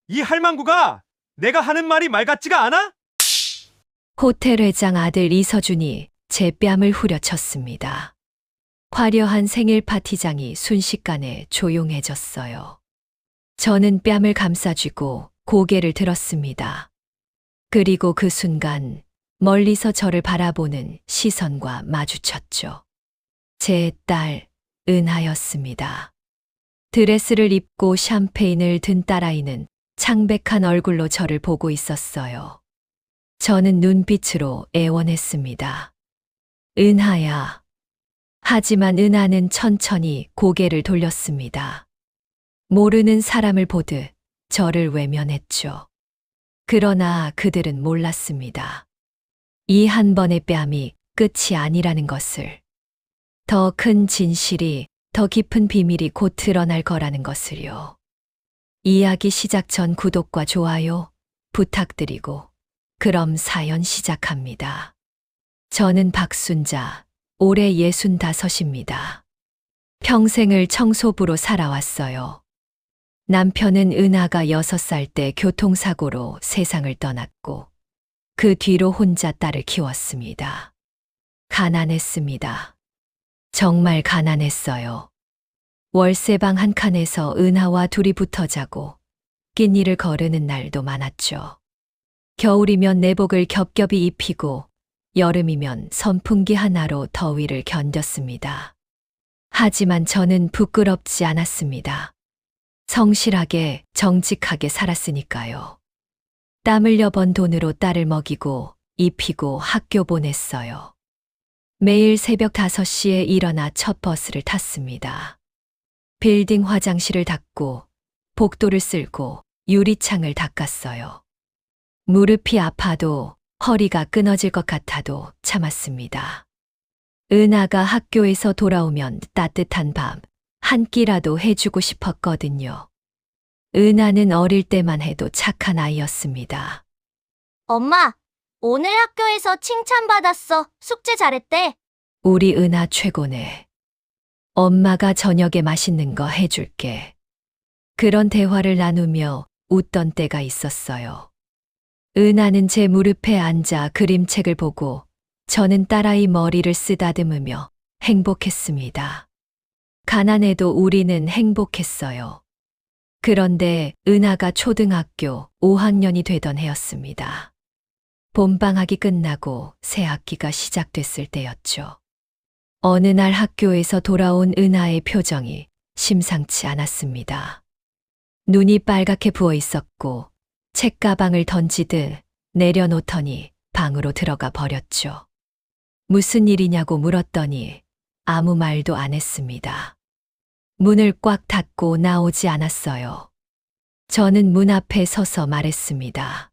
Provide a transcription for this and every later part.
이 할망구가 내가 하는 말이 말 같지가 않아? 호텔 회장 아들 이서준이 제 뺨을 후려쳤습니다. 화려한 생일 파티장이 순식간에 조용해졌어요. 저는 뺨을 감싸쥐고 고개를 들었습니다. 그리고 그 순간 멀리서 저를 바라보는 시선과 마주쳤죠. 제 딸 은하였습니다. 드레스를 입고 샴페인을 든 딸아이는 창백한 얼굴로 저를 보고 있었어요. 저는 눈빛으로 애원했습니다. 은하야. 하지만 은하는 천천히 고개를 돌렸습니다. 모르는 사람을 보듯 저를 외면했죠. 그러나 그들은 몰랐습니다. 이 한 번의 뺨이 끝이 아니라는 것을. 더 큰 진실이, 더 깊은 비밀이 곧 드러날 거라는 것을요. 이야기 시작 전 구독과 좋아요 부탁드리고 그럼 사연 시작합니다. 저는 박순자, 올해 65입니다. 평생을 청소부로 살아왔어요. 남편은 은하가 6살 때 교통사고로 세상을 떠났고 그 뒤로 혼자 딸을 키웠습니다. 가난했습니다. 정말 가난했어요. 월세방 한 칸에서 은하와 둘이 붙어 자고 끼니를 거르는 날도 많았죠. 겨울이면 내복을 겹겹이 입히고 여름이면 선풍기 하나로 더위를 견뎠습니다. 하지만 저는 부끄럽지 않았습니다. 성실하게 정직하게 살았으니까요. 땀 흘려 번 돈으로 딸을 먹이고 입히고 학교 보냈어요. 매일 새벽 5시에 일어나 첫 버스를 탔습니다. 빌딩 화장실을 닦고 복도를 쓸고 유리창을 닦았어요. 무릎이 아파도 허리가 끊어질 것 같아도 참았습니다. 은하가 학교에서 돌아오면 따뜻한 밥 한 끼라도 해주고 싶었거든요. 은하는 어릴 때만 해도 착한 아이였습니다. 엄마, 오늘 학교에서 칭찬받았어. 숙제 잘했대. 우리 은하 최고네. 엄마가 저녁에 맛있는 거 해줄게. 그런 대화를 나누며 웃던 때가 있었어요. 은하는 제 무릎에 앉아 그림책을 보고 저는 딸아이 머리를 쓰다듬으며 행복했습니다. 가난해도 우리는 행복했어요. 그런데 은하가 초등학교 5학년이 되던 해였습니다. 봄방학이 끝나고 새 학기가 시작됐을 때였죠. 어느 날 학교에서 돌아온 은하의 표정이 심상치 않았습니다. 눈이 빨갛게 부어 있었고 책가방을 던지듯 내려놓더니 방으로 들어가 버렸죠. 무슨 일이냐고 물었더니 아무 말도 안 했습니다. 문을 꽉 닫고 나오지 않았어요. 저는 문 앞에 서서 말했습니다.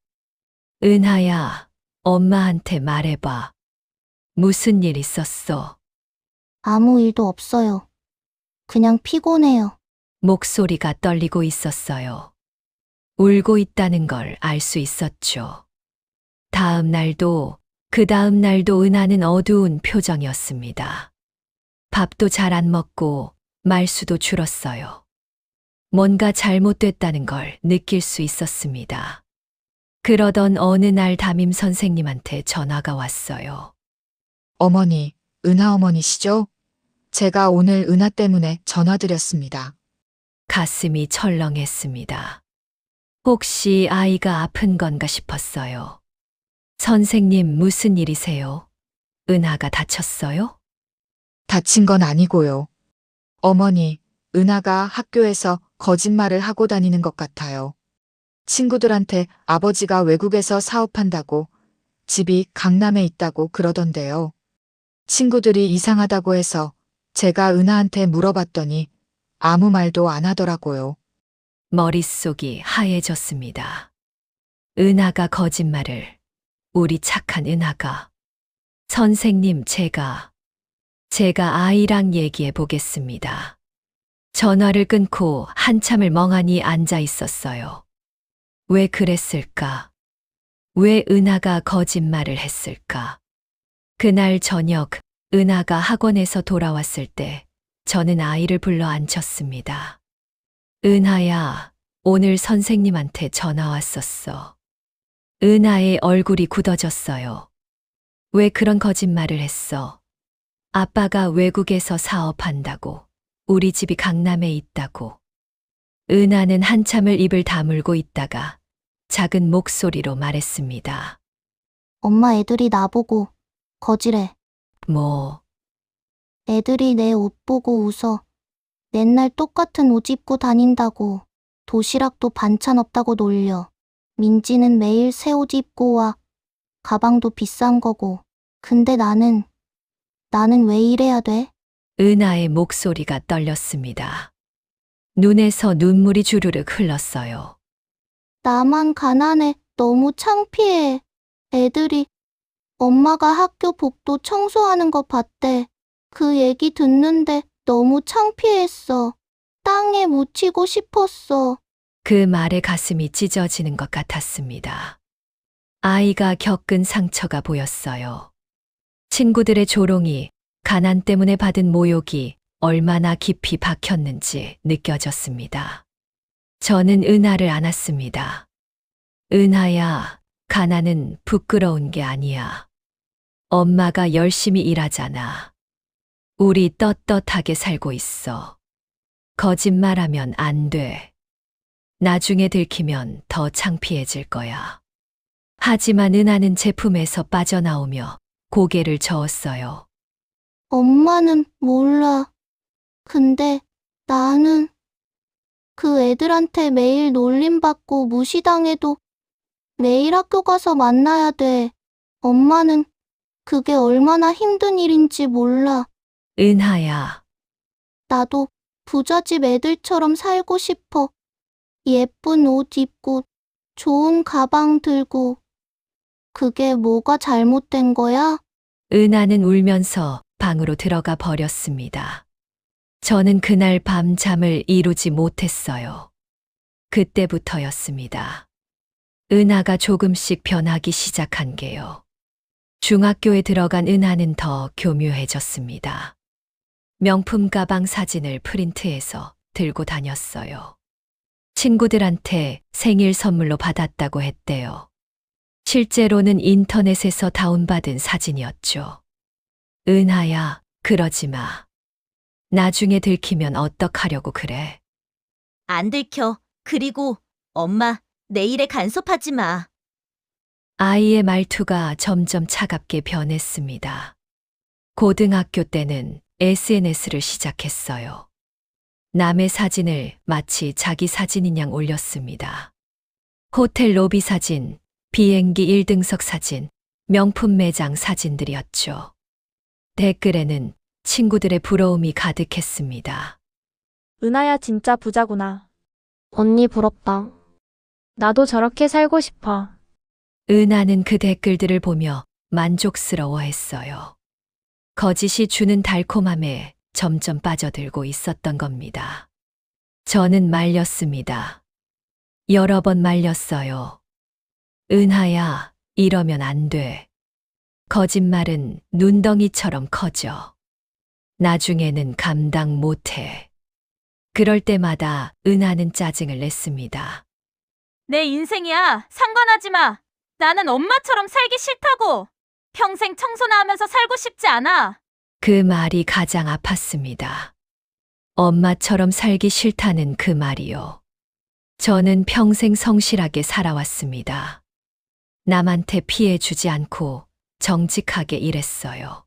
은하야, 엄마한테 말해봐. 무슨 일 있었어? 아무 일도 없어요. 그냥 피곤해요. 목소리가 떨리고 있었어요. 울고 있다는 걸 알 수 있었죠. 다음 날도, 그 다음 날도 은하는 어두운 표정이었습니다. 밥도 잘 안 먹고 말수도 줄었어요. 뭔가 잘못됐다는 걸 느낄 수 있었습니다. 그러던 어느 날 담임 선생님한테 전화가 왔어요. 어머니, 은하 어머니시죠? 제가 오늘 은하 때문에 전화드렸습니다. 가슴이 철렁했습니다. 혹시 아이가 아픈 건가 싶었어요. 선생님, 무슨 일이세요? 은하가 다쳤어요? 다친 건 아니고요. 어머니, 은하가 학교에서 거짓말을 하고 다니는 것 같아요. 친구들한테 아버지가 외국에서 사업한다고 집이 강남에 있다고 그러던데요. 친구들이 이상하다고 해서 제가 은하한테 물어봤더니 아무 말도 안 하더라고요. 머릿속이 하얘졌습니다. 은하가 거짓말을, 우리 착한 은하가. 선생님, 제가 아이랑 얘기해 보겠습니다. 전화를 끊고 한참을 멍하니 앉아 있었어요. 왜 그랬을까? 왜 은하가 거짓말을 했을까? 그날 저녁 은하가 학원에서 돌아왔을 때 저는 아이를 불러 앉혔습니다. 은하야, 오늘 선생님한테 전화 왔었어. 은하의 얼굴이 굳어졌어요. 왜 그런 거짓말을 했어? 아빠가 외국에서 사업한다고, 우리 집이 강남에 있다고. 은하는 한참을 입을 다물고 있다가 작은 목소리로 말했습니다. 엄마, 애들이 나보고 거지래. 뭐, 애들이 내 옷 보고 웃어. 맨날 똑같은 옷 입고 다닌다고. 도시락도 반찬 없다고 놀려. 민지는 매일 새 옷 입고 와. 가방도 비싼 거고. 근데 나는 왜 이래야 돼? 은하의 목소리가 떨렸습니다. 눈에서 눈물이 주르륵 흘렀어요. 나만 가난해. 너무 창피해. 애들이 엄마가 학교 복도 청소하는 거 봤대. 그 얘기 듣는데 너무 창피했어. 땅에 묻히고 싶었어. 그 말에 가슴이 찢어지는 것 같았습니다. 아이가 겪은 상처가 보였어요. 친구들의 조롱이, 가난 때문에 받은 모욕이 얼마나 깊이 박혔는지 느껴졌습니다. 저는 은하를 안았습니다. 은하야, 가난은 부끄러운 게 아니야. 엄마가 열심히 일하잖아. 우리 떳떳하게 살고 있어. 거짓말하면 안 돼. 나중에 들키면 더 창피해질 거야. 하지만 은하는 제품에서 빠져나오며 고개를 저었어요. 엄마는 몰라. 근데 나는 그 애들한테 매일 놀림받고 무시당해도 매일 학교 가서 만나야 돼. 엄마는 그게 얼마나 힘든 일인지 몰라. 은하야, 나도 부잣집 애들처럼 살고 싶어. 예쁜 옷 입고 좋은 가방 들고. 그게 뭐가 잘못된 거야? 은하는 울면서 방으로 들어가 버렸습니다. 저는 그날 밤 잠을 이루지 못했어요. 그때부터였습니다. 은하가 조금씩 변하기 시작한 게요. 중학교에 들어간 은하는 더 교묘해졌습니다. 명품 가방 사진을 프린트해서 들고 다녔어요. 친구들한테 생일 선물로 받았다고 했대요. 실제로는 인터넷에서 다운받은 사진이었죠. 은하야, 그러지 마. 나중에 들키면 어떡하려고 그래. 안 들켜. 그리고 엄마, 내 일에 간섭하지 마. 아이의 말투가 점점 차갑게 변했습니다. 고등학교 때는 SNS를 시작했어요. 남의 사진을 마치 자기 사진인 양 올렸습니다. 호텔 로비 사진, 비행기 1등석 사진, 명품 매장 사진들이었죠. 댓글에는 친구들의 부러움이 가득했습니다. 은하야 진짜 부자구나. 언니 부럽다. 나도 저렇게 살고 싶어. 은하는 그 댓글들을 보며 만족스러워했어요. 거짓이 주는 달콤함에 점점 빠져들고 있었던 겁니다. 저는 말렸습니다. 여러 번 말렸어요. 은하야, 이러면 안 돼. 거짓말은 눈덩이처럼 커져. 나중에는 감당 못해. 그럴 때마다 은하는 짜증을 냈습니다. 내 인생이야. 상관하지 마. 나는 엄마처럼 살기 싫다고. 평생 청소나 하면서 살고 싶지 않아. 그 말이 가장 아팠습니다. 엄마처럼 살기 싫다는 그 말이요. 저는 평생 성실하게 살아왔습니다. 남한테 피해 주지 않고 정직하게 일했어요.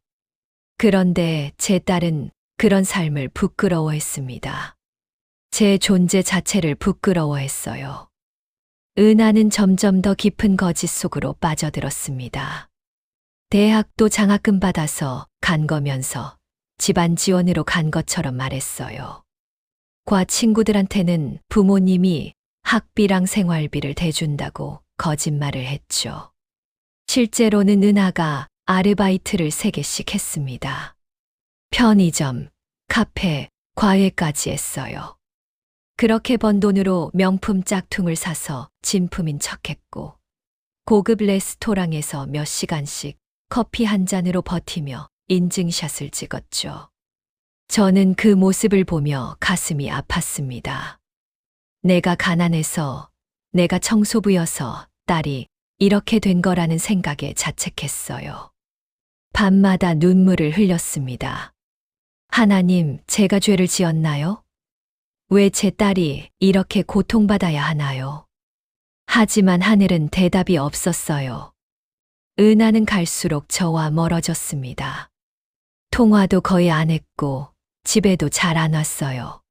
그런데 제 딸은 그런 삶을 부끄러워했습니다. 제 존재 자체를 부끄러워했어요. 은하는 점점 더 깊은 거짓 속으로 빠져들었습니다. 대학도 장학금 받아서 간 거면서 집안 지원으로 간 것처럼 말했어요. 과 친구들한테는 부모님이 학비랑 생활비를 대준다고 거짓말을 했죠. 실제로는 은하가 아르바이트를 3개씩 했습니다. 편의점, 카페, 과외까지 했어요. 그렇게 번 돈으로 명품 짝퉁을 사서 진품인 척했고, 고급 레스토랑에서 몇 시간씩 커피 한 잔으로 버티며 인증샷을 찍었죠. 저는 그 모습을 보며 가슴이 아팠습니다. 내가 가난해서, 내가 청소부여서 딸이 이렇게 된 거라는 생각에 자책했어요. 밤마다 눈물을 흘렸습니다. 하나님, 제가 죄를 지었나요? 왜 제 딸이 이렇게 고통받아야 하나요? 하지만 하늘은 대답이 없었어요. 은하는 갈수록 저와 멀어졌습니다. 통화도 거의 안 했고 집에도 잘 안 왔어요.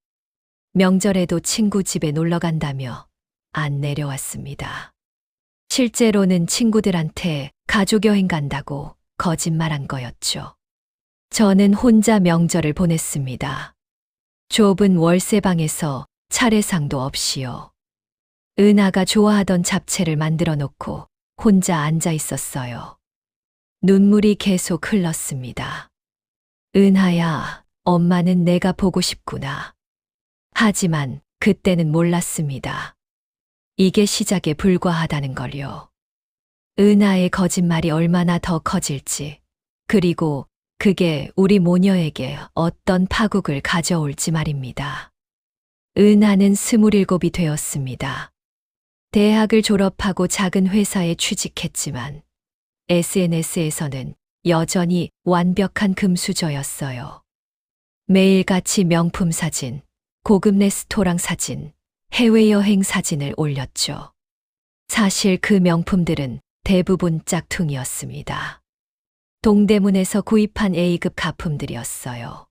명절에도 친구 집에 놀러 간다며 안 내려왔습니다. 실제로는 친구들한테 가족 여행 간다고 거짓말한 거였죠. 저는 혼자 명절을 보냈습니다. 좁은 월세방에서 차례상도 없이요. 은하가 좋아하던 잡채를 만들어 놓고 혼자 앉아 있었어요. 눈물이 계속 흘렀습니다. 은하야, 엄마는 내가 보고 싶구나. 하지만 그때는 몰랐습니다. 이게 시작에 불과하다는 걸요. 은하의 거짓말이 얼마나 더 커질지, 그리고 그게 우리 모녀에게 어떤 파국을 가져올지 말입니다. 은하는 27이 되었습니다. 대학을 졸업하고 작은 회사에 취직했지만 SNS에서는 여전히 완벽한 금수저였어요. 매일같이 명품 사진, 고급 레스토랑 사진, 해외여행 사진을 올렸죠. 사실 그 명품들은 대부분 짝퉁이었습니다. 동대문에서 구입한 A급 가품들이었어요.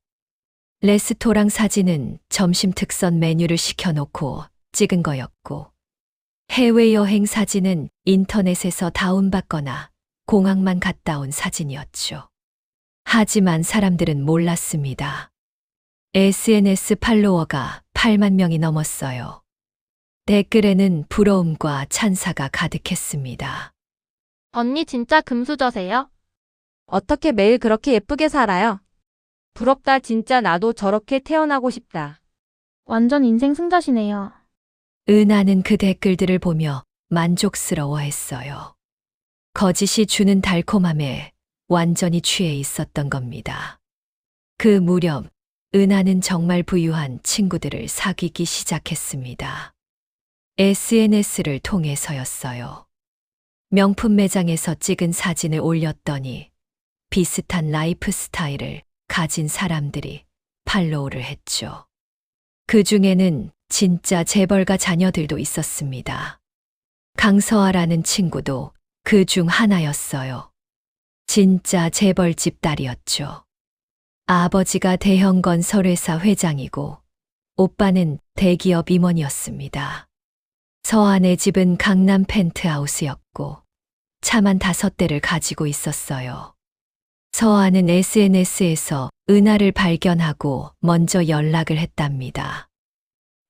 레스토랑 사진은 점심 특선 메뉴를 시켜놓고 찍은 거였고, 해외여행 사진은 인터넷에서 다운받거나 공항만 갔다 온 사진이었죠. 하지만 사람들은 몰랐습니다. SNS 팔로워가 8만 명이 넘었어요. 댓글에는 부러움과 찬사가 가득했습니다. 언니 진짜 금수저세요? 어떻게 매일 그렇게 예쁘게 살아요? 부럽다. 진짜 나도 저렇게 태어나고 싶다. 완전 인생 승자시네요. 은하는 그 댓글들을 보며 만족스러워했어요. 거짓이 주는 달콤함에 완전히 취해 있었던 겁니다. 그 무렵 은하는 정말 부유한 친구들을 사귀기 시작했습니다. SNS를 통해서였어요. 명품 매장에서 찍은 사진을 올렸더니 비슷한 라이프 스타일을 가진 사람들이 팔로우를 했죠. 그 중에는 진짜 재벌가 자녀들도 있었습니다. 강서아라는 친구도 그 중 하나였어요. 진짜 재벌집 딸이었죠. 아버지가 대형 건설회사 회장이고 오빠는 대기업 임원이었습니다. 서아의 집은 강남 펜트하우스였고 차만 5대를 가지고 있었어요. 서아는 SNS에서 은하를 발견하고 먼저 연락을 했답니다.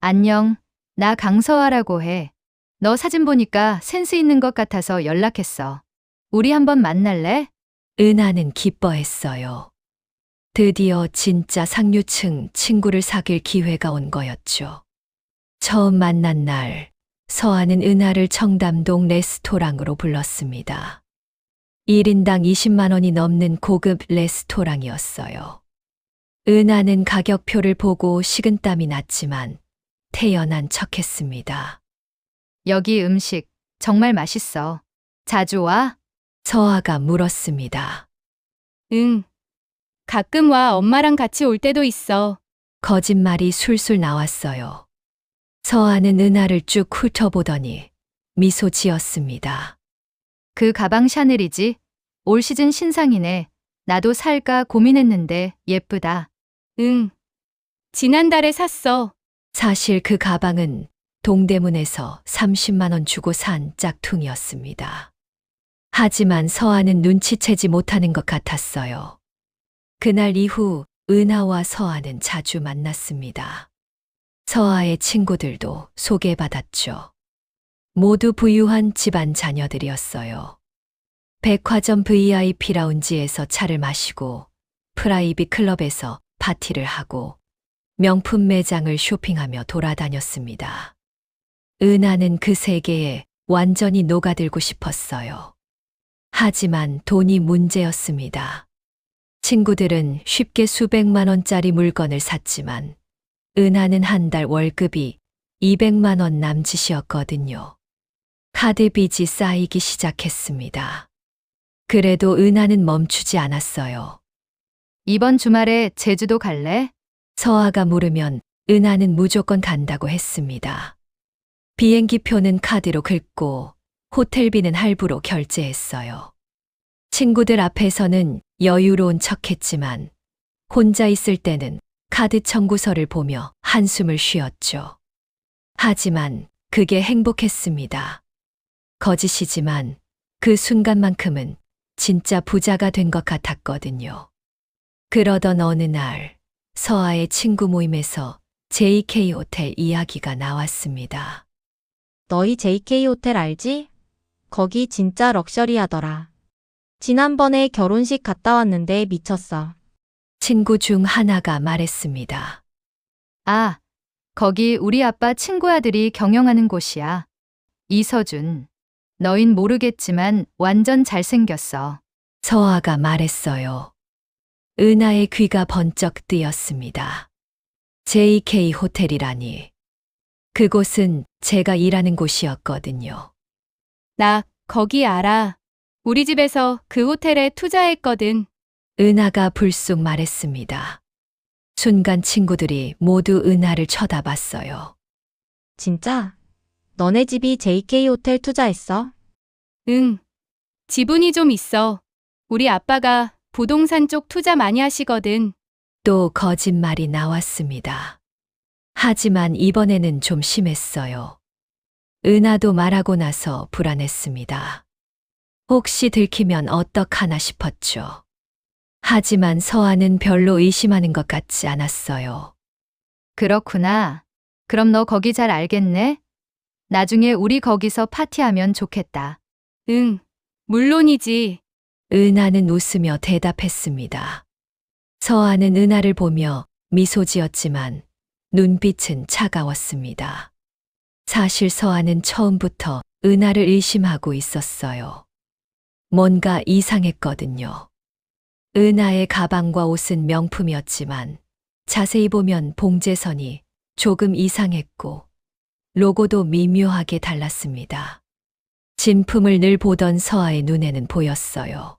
안녕, 나 강서아라고 해. 너 사진 보니까 센스 있는 것 같아서 연락했어. 우리 한번 만날래? 은하는 기뻐했어요. 드디어 진짜 상류층 친구를 사귈 기회가 온 거였죠. 처음 만난 날, 서아는 은하를 청담동 레스토랑으로 불렀습니다. 1인당 20만 원이 넘는 고급 레스토랑이었어요. 은하는 가격표를 보고 식은땀이 났지만 태연한 척했습니다. 여기 음식 정말 맛있어. 자주 와? 서아가 물었습니다. 응. 가끔 와. 엄마랑 같이 올 때도 있어. 거짓말이 술술 나왔어요. 서아는 은하를 쭉 훑어보더니 미소 지었습니다. 그 가방 샤넬이지? 올 시즌 신상이네. 나도 살까 고민했는데 예쁘다. 응. 지난달에 샀어. 사실 그 가방은 동대문에서 30만 원 주고 산 짝퉁이었습니다. 하지만 서아는 눈치채지 못하는 것 같았어요. 그날 이후 은하와 서아는 자주 만났습니다. 서아의 친구들도 소개받았죠. 모두 부유한 집안 자녀들이었어요. 백화점 VIP 라운지에서 차를 마시고 프라이빗 클럽에서 파티를 하고 명품 매장을 쇼핑하며 돌아다녔습니다. 은하는 그 세계에 완전히 녹아들고 싶었어요. 하지만 돈이 문제였습니다. 친구들은 쉽게 수백만 원짜리 물건을 샀지만 은하는 한 달 월급이 200만 원 남짓이었거든요. 카드 빚이 쌓이기 시작했습니다. 그래도 은하는 멈추지 않았어요. 이번 주말에 제주도 갈래? 서아가 물으면 은하는 무조건 간다고 했습니다. 비행기 표는 카드로 긁고 호텔비는 할부로 결제했어요. 친구들 앞에서는 여유로운 척했지만 혼자 있을 때는 카드 청구서를 보며 한숨을 쉬었죠. 하지만 그게 행복했습니다. 거짓이지만 그 순간만큼은 진짜 부자가 된 것 같았거든요. 그러던 어느 날 서아의 친구 모임에서 JK 호텔 이야기가 나왔습니다. 너희 JK 호텔 알지? 거기 진짜 럭셔리하더라. 지난번에 결혼식 갔다 왔는데 미쳤어. 친구 중 하나가 말했습니다. 아, 거기 우리 아빠 친구 아들이 경영하는 곳이야. 이서준. 너흰 모르겠지만 완전 잘생겼어. 서아가 말했어요. 은하의 귀가 번쩍 뜨였습니다. JK 호텔이라니. 그곳은 제가 일하는 곳이었거든요. 나 거기 알아. 우리 집에서 그 호텔에 투자했거든. 은하가 불쑥 말했습니다. 순간 친구들이 모두 은하를 쳐다봤어요. 진짜? 너네 집이 JK 호텔 투자했어? 응. 지분이 좀 있어. 우리 아빠가 부동산 쪽 투자 많이 하시거든. 또 거짓말이 나왔습니다. 하지만 이번에는 좀 심했어요. 은하도 말하고 나서 불안했습니다. 혹시 들키면 어떡하나 싶었죠. 하지만 서아는 별로 의심하는 것 같지 않았어요. 그렇구나. 그럼 너 거기 잘 알겠네? 나중에 우리 거기서 파티하면 좋겠다. 응. 물론이지. 은하는 웃으며 대답했습니다. 서아는 은하를 보며 미소 지었지만 눈빛은 차가웠습니다. 사실 서아는 처음부터 은하를 의심하고 있었어요. 뭔가 이상했거든요. 은하의 가방과 옷은 명품이었지만 자세히 보면 봉제선이 조금 이상했고 로고도 미묘하게 달랐습니다. 진품을 늘 보던 서아의 눈에는 보였어요.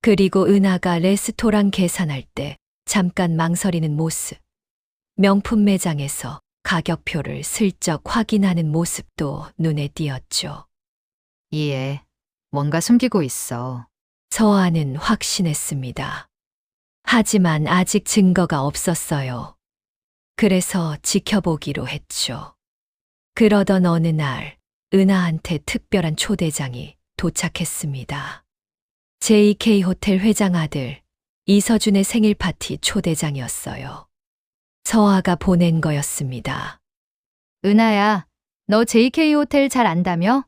그리고 은하가 레스토랑 계산할 때 잠깐 망설이는 모습. 명품 매장에서 가격표를 슬쩍 확인하는 모습도 눈에 띄었죠. 이해. 뭔가 숨기고 있어. 서아는 확신했습니다. 하지만 아직 증거가 없었어요. 그래서 지켜보기로 했죠. 그러던 어느 날 은하한테 특별한 초대장이 도착했습니다. JK 호텔 회장 아들 이서준의 생일 파티 초대장이었어요. 서아가 보낸 거였습니다. 은하야, 너 JK 호텔 잘 안다며?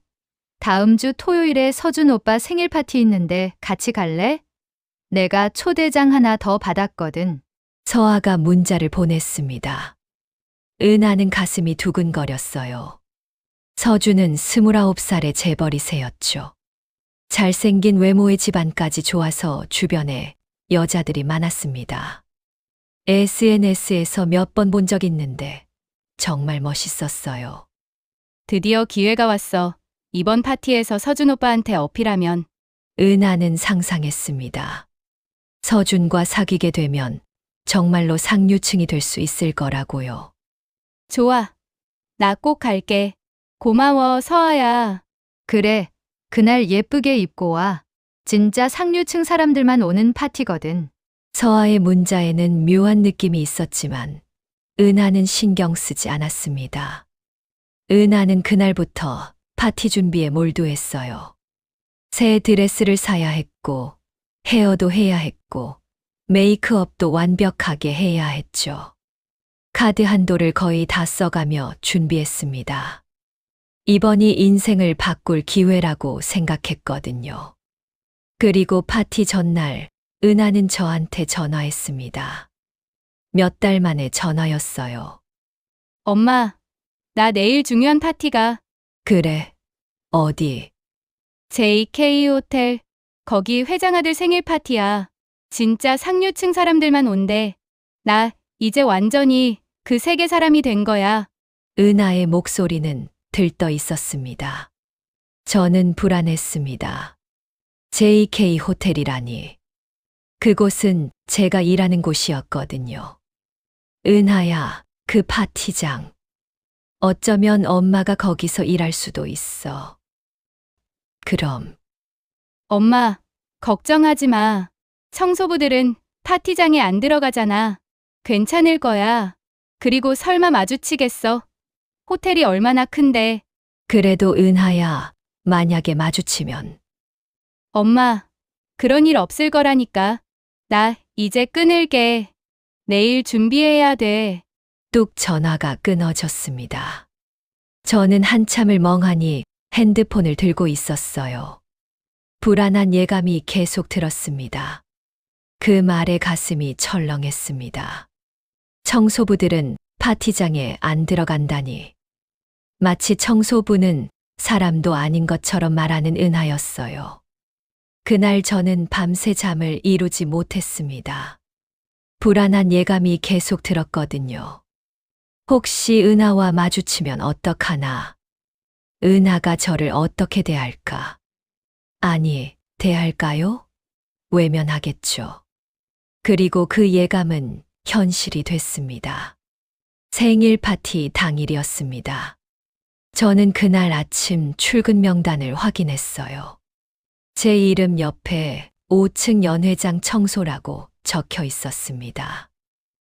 다음 주 토요일에 서준 오빠 생일 파티 있는데 같이 갈래? 내가 초대장 하나 더 받았거든. 서아가 문자를 보냈습니다. 은하는 가슴이 두근거렸어요. 서준은 29살의 재벌이세였죠. 잘생긴 외모의 집안까지 좋아서 주변에 여자들이 많았습니다. SNS에서 몇 번 본 적 있는데 정말 멋있었어요. 드디어 기회가 왔어. 이번 파티에서 서준 오빠한테 어필하면. 은하는 상상했습니다. 서준과 사귀게 되면 정말로 상류층이 될 수 있을 거라고요. 좋아. 나 꼭 갈게. 고마워, 서아야. 그래, 그날 예쁘게 입고 와. 진짜 상류층 사람들만 오는 파티거든. 서아의 문자에는 묘한 느낌이 있었지만 은하는 신경 쓰지 않았습니다. 은하는 그날부터 파티 준비에 몰두했어요. 새 드레스를 사야 했고 헤어도 해야 했고 메이크업도 완벽하게 해야 했죠. 카드 한도를 거의 다 써가며 준비했습니다. 이번이 인생을 바꿀 기회라고 생각했거든요. 그리고 파티 전날 은하는 저한테 전화했습니다. 몇 달 만에 전화였어요. 엄마, 나 내일 중요한 파티가. 그래, 어디? JK 호텔. 거기 회장 아들 생일 파티야. 진짜 상류층 사람들만 온대. 나 이제 완전히 그 세계 사람이 된 거야. 은하의 목소리는 들떠 있었습니다. 저는 불안했습니다. JK 호텔이라니. 그곳은 제가 일하는 곳이었거든요. 은하야, 그 파티장. 어쩌면 엄마가 거기서 일할 수도 있어. 그럼 엄마, 걱정하지 마. 청소부들은 파티장에 안 들어가잖아. 괜찮을 거야. 그리고 설마 마주치겠어? 호텔이 얼마나 큰데. 그래도 은하야, 만약에 마주치면. 엄마, 그런 일 없을 거라니까. 나 이제 끊을게. 내일 준비해야 돼. 뚝 전화가 끊어졌습니다. 저는 한참을 멍하니 핸드폰을 들고 있었어요. 불안한 예감이 계속 들었습니다. 그 말에 가슴이 철렁했습니다. 청소부들은 파티장에 안 들어간다니. 마치 청소부는 사람도 아닌 것처럼 말하는 은하였어요. 그날 저는 밤새 잠을 이루지 못했습니다. 불안한 예감이 계속 들었거든요. 혹시 은하와 마주치면 어떡하나? 은하가 저를 어떻게 대할까? 아니, 대할까요? 외면하겠죠. 그리고 그 예감은 현실이 됐습니다. 생일 파티 당일이었습니다. 저는 그날 아침 출근 명단을 확인했어요. 제 이름 옆에 5층 연회장 청소라고 적혀 있었습니다.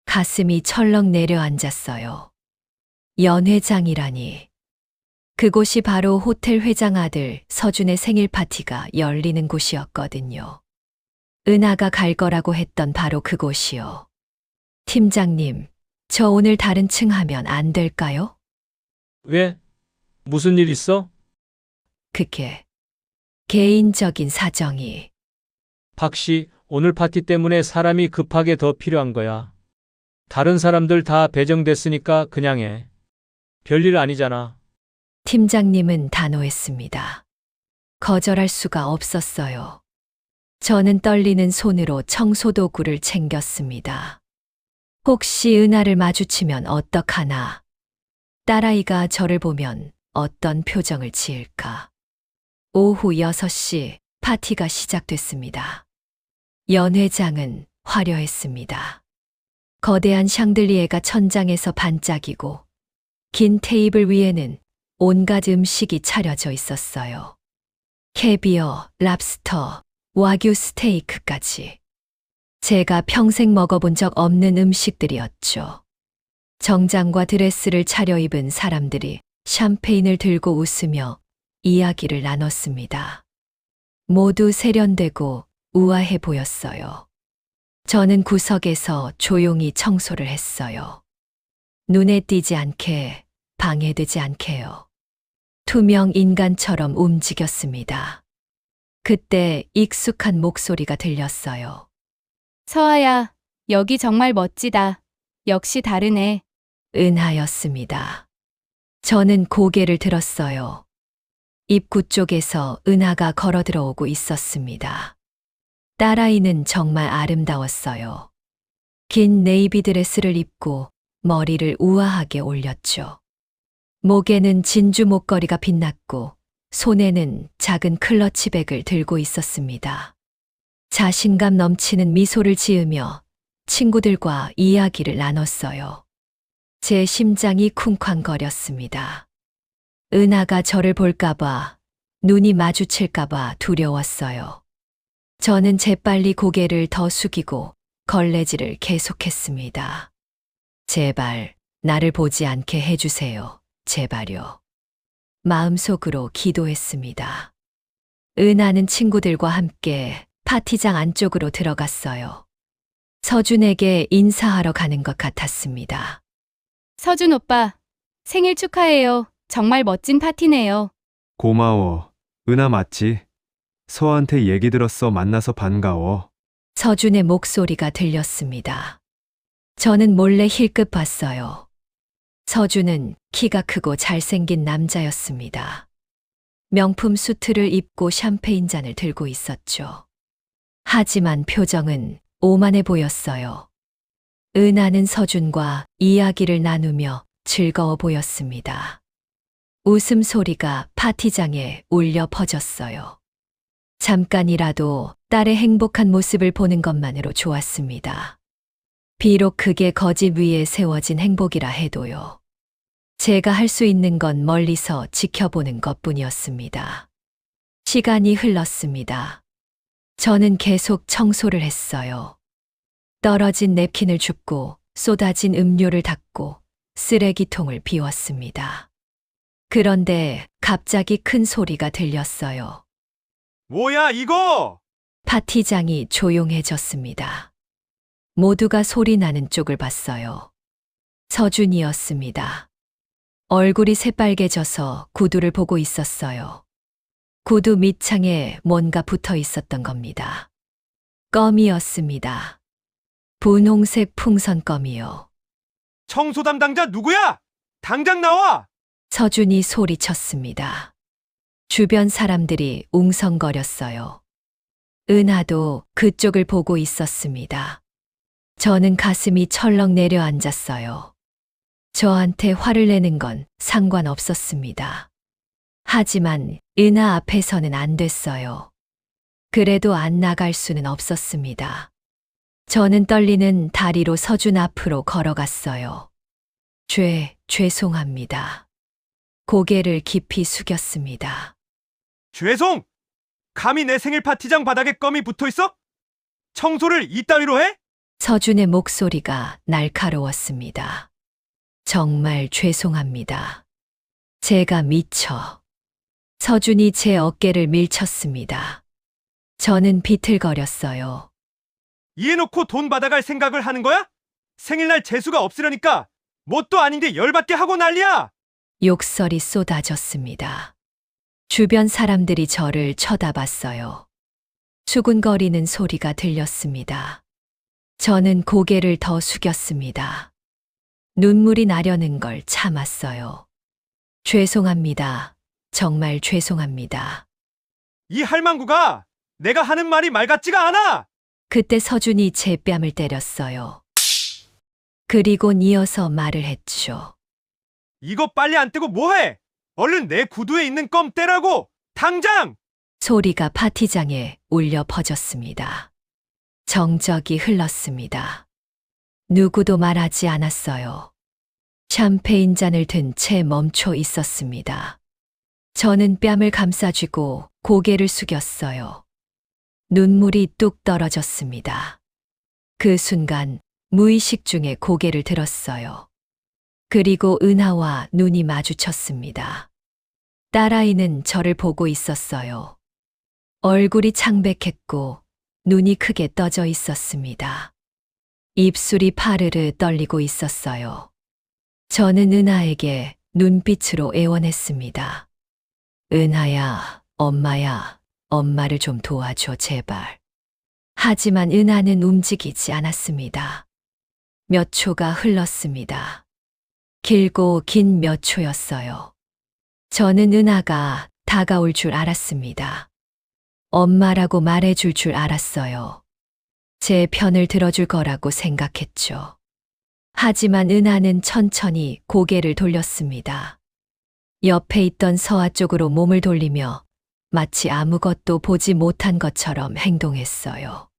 가슴이 철렁 내려앉았어요. 연회장이라니. 그곳이 바로 호텔 회장 아들 서준의 생일 파티가 열리는 곳이었거든요. 은하가 갈 거라고 했던 바로 그곳이요. 팀장님, 저 오늘 다른 층 하면 안 될까요? 왜? 무슨 일 있어? 그게 개인적인 사정이. 박 씨, 오늘 파티 때문에 사람이 급하게 더 필요한 거야. 다른 사람들 다 배정됐으니까 그냥 해. 별일 아니잖아. 팀장님은 단호했습니다. 거절할 수가 없었어요. 저는 떨리는 손으로 청소도구를 챙겼습니다. 혹시 은하를 마주치면 어떡하나? 딸아이가 저를 보면 어떤 표정을 지을까? 오후 6시 파티가 시작됐습니다. 연회장은 화려했습니다. 거대한 샹들리에가 천장에서 반짝이고 긴 테이블 위에는 온갖 음식이 차려져 있었어요. 캐비어, 랍스터, 와규 스테이크까지. 제가 평생 먹어본 적 없는 음식들이었죠. 정장과 드레스를 차려입은 사람들이 샴페인을 들고 웃으며 이야기를 나눴습니다. 모두 세련되고 우아해 보였어요. 저는 구석에서 조용히 청소를 했어요. 눈에 띄지 않게, 방해되지 않게요. 투명 인간처럼 움직였습니다. 그때 익숙한 목소리가 들렸어요. 서아야, 여기 정말 멋지다. 역시 다르네. 은하였습니다. 저는 고개를 들었어요. 입구 쪽에서 은하가 걸어 들어오고 있었습니다. 딸아이는 정말 아름다웠어요. 긴 네이비 드레스를 입고 머리를 우아하게 올렸죠. 목에는 진주 목걸이가 빛났고 손에는 작은 클러치백을 들고 있었습니다. 자신감 넘치는 미소를 지으며 친구들과 이야기를 나눴어요. 제 심장이 쿵쾅거렸습니다. 은하가 저를 볼까봐, 눈이 마주칠까봐 두려웠어요. 저는 재빨리 고개를 더 숙이고 걸레질을 계속했습니다. 제발 나를 보지 않게 해주세요. 제발요. 마음속으로 기도했습니다. 은하는 친구들과 함께 파티장 안쪽으로 들어갔어요. 서준에게 인사하러 가는 것 같았습니다. 서준 오빠, 생일 축하해요. 정말 멋진 파티네요. 고마워. 은하 맞지? 서한테 얘기 들었어. 만나서 반가워. 서준의 목소리가 들렸습니다. 저는 몰래 힐끗 봤어요. 서준은 키가 크고 잘생긴 남자였습니다. 명품 수트를 입고 샴페인 잔을 들고 있었죠. 하지만 표정은 오만해 보였어요. 은하는 서준과 이야기를 나누며 즐거워 보였습니다. 웃음소리가 파티장에 울려 퍼졌어요. 잠깐이라도 딸의 행복한 모습을 보는 것만으로 좋았습니다. 비록 그게 거짓 위에 세워진 행복이라 해도요. 제가 할 수 있는 건 멀리서 지켜보는 것뿐이었습니다. 시간이 흘렀습니다. 저는 계속 청소를 했어요. 떨어진 냅킨을 줍고 쏟아진 음료를 닦고 쓰레기통을 비웠습니다. 그런데 갑자기 큰 소리가 들렸어요. 뭐야, 이거! 파티장이 조용해졌습니다. 모두가 소리 나는 쪽을 봤어요. 서준이었습니다. 얼굴이 새빨개져서 구두를 보고 있었어요. 구두 밑창에 뭔가 붙어 있었던 겁니다. 껌이었습니다. 분홍색 풍선 껌이요. 청소 담당자 누구야? 당장 나와! 서준이 소리쳤습니다. 주변 사람들이 웅성거렸어요. 은하도 그쪽을 보고 있었습니다. 저는 가슴이 철렁 내려앉았어요. 저한테 화를 내는 건 상관없었습니다. 하지만 은하 앞에서는 안 됐어요. 그래도 안 나갈 수는 없었습니다. 저는 떨리는 다리로 서준 앞으로 걸어갔어요. 죄송합니다. 고개를 깊이 숙였습니다. 죄송! 감히 내 생일 파티장 바닥에 껌이 붙어 있어? 청소를 이따위로 해? 서준의 목소리가 날카로웠습니다. 정말 죄송합니다. 제가 미쳐. 서준이 제 어깨를 밀쳤습니다. 저는 비틀거렸어요. 이해놓고 돈 받아갈 생각을 하는 거야? 생일날 재수가 없으려니까 뭣도 아닌데 열받게 하고 난리야! 욕설이 쏟아졌습니다. 주변 사람들이 저를 쳐다봤어요. 수군거리는 소리가 들렸습니다. 저는 고개를 더 숙였습니다. 눈물이 나려는 걸 참았어요. 죄송합니다. 정말 죄송합니다. 이 할망구가 내가 하는 말이 말 같지가 않아! 그때 서준이 제 뺨을 때렸어요. 그리고 이어서 말을 했죠. 이거 빨리 안 떼고 뭐해? 얼른 내 구두에 있는 껌 떼라고! 당장! 소리가 파티장에 울려 퍼졌습니다. 정적이 흘렀습니다. 누구도 말하지 않았어요. 샴페인 잔을 든 채 멈춰 있었습니다. 저는 뺨을 감싸쥐고 고개를 숙였어요. 눈물이 뚝 떨어졌습니다. 그 순간 무의식 중에 고개를 들었어요. 그리고 은하와 눈이 마주쳤습니다. 딸아이는 저를 보고 있었어요. 얼굴이 창백했고 눈이 크게 떠져 있었습니다. 입술이 파르르 떨리고 있었어요. 저는 은하에게 눈빛으로 애원했습니다. 은하야, 엄마야, 엄마를 좀 도와줘, 제발. 하지만 은하는 움직이지 않았습니다. 몇 초가 흘렀습니다. 길고 긴 몇 초였어요. 저는 은하가 다가올 줄 알았습니다. 엄마라고 말해줄 줄 알았어요. 제 편을 들어줄 거라고 생각했죠. 하지만 은하는 천천히 고개를 돌렸습니다. 옆에 있던 서아 쪽으로 몸을 돌리며 마치 아무것도 보지 못한 것처럼 행동했어요.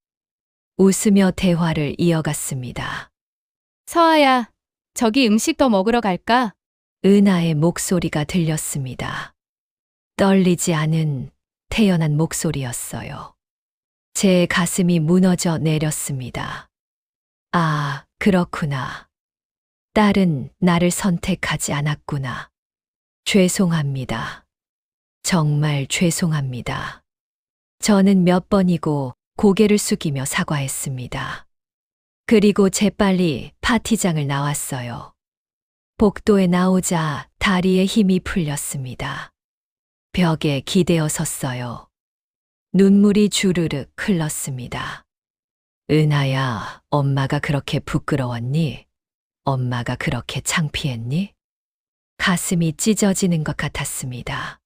웃으며 대화를 이어갔습니다. 서아야, 저기 음식 더 먹으러 갈까? 은하의 목소리가 들렸습니다. 떨리지 않은 태연한 목소리였어요. 제 가슴이 무너져 내렸습니다. 아, 그렇구나. 딸은 나를 선택하지 않았구나. 죄송합니다. 정말 죄송합니다. 저는 몇 번이고 고개를 숙이며 사과했습니다. 그리고 재빨리 파티장을 나왔어요. 복도에 나오자 다리에 힘이 풀렸습니다. 벽에 기대어 섰어요. 눈물이 주르륵 흘렀습니다. 은하야, 엄마가 그렇게 부끄러웠니? 엄마가 그렇게 창피했니? 가슴이 찢어지는 것 같았습니다.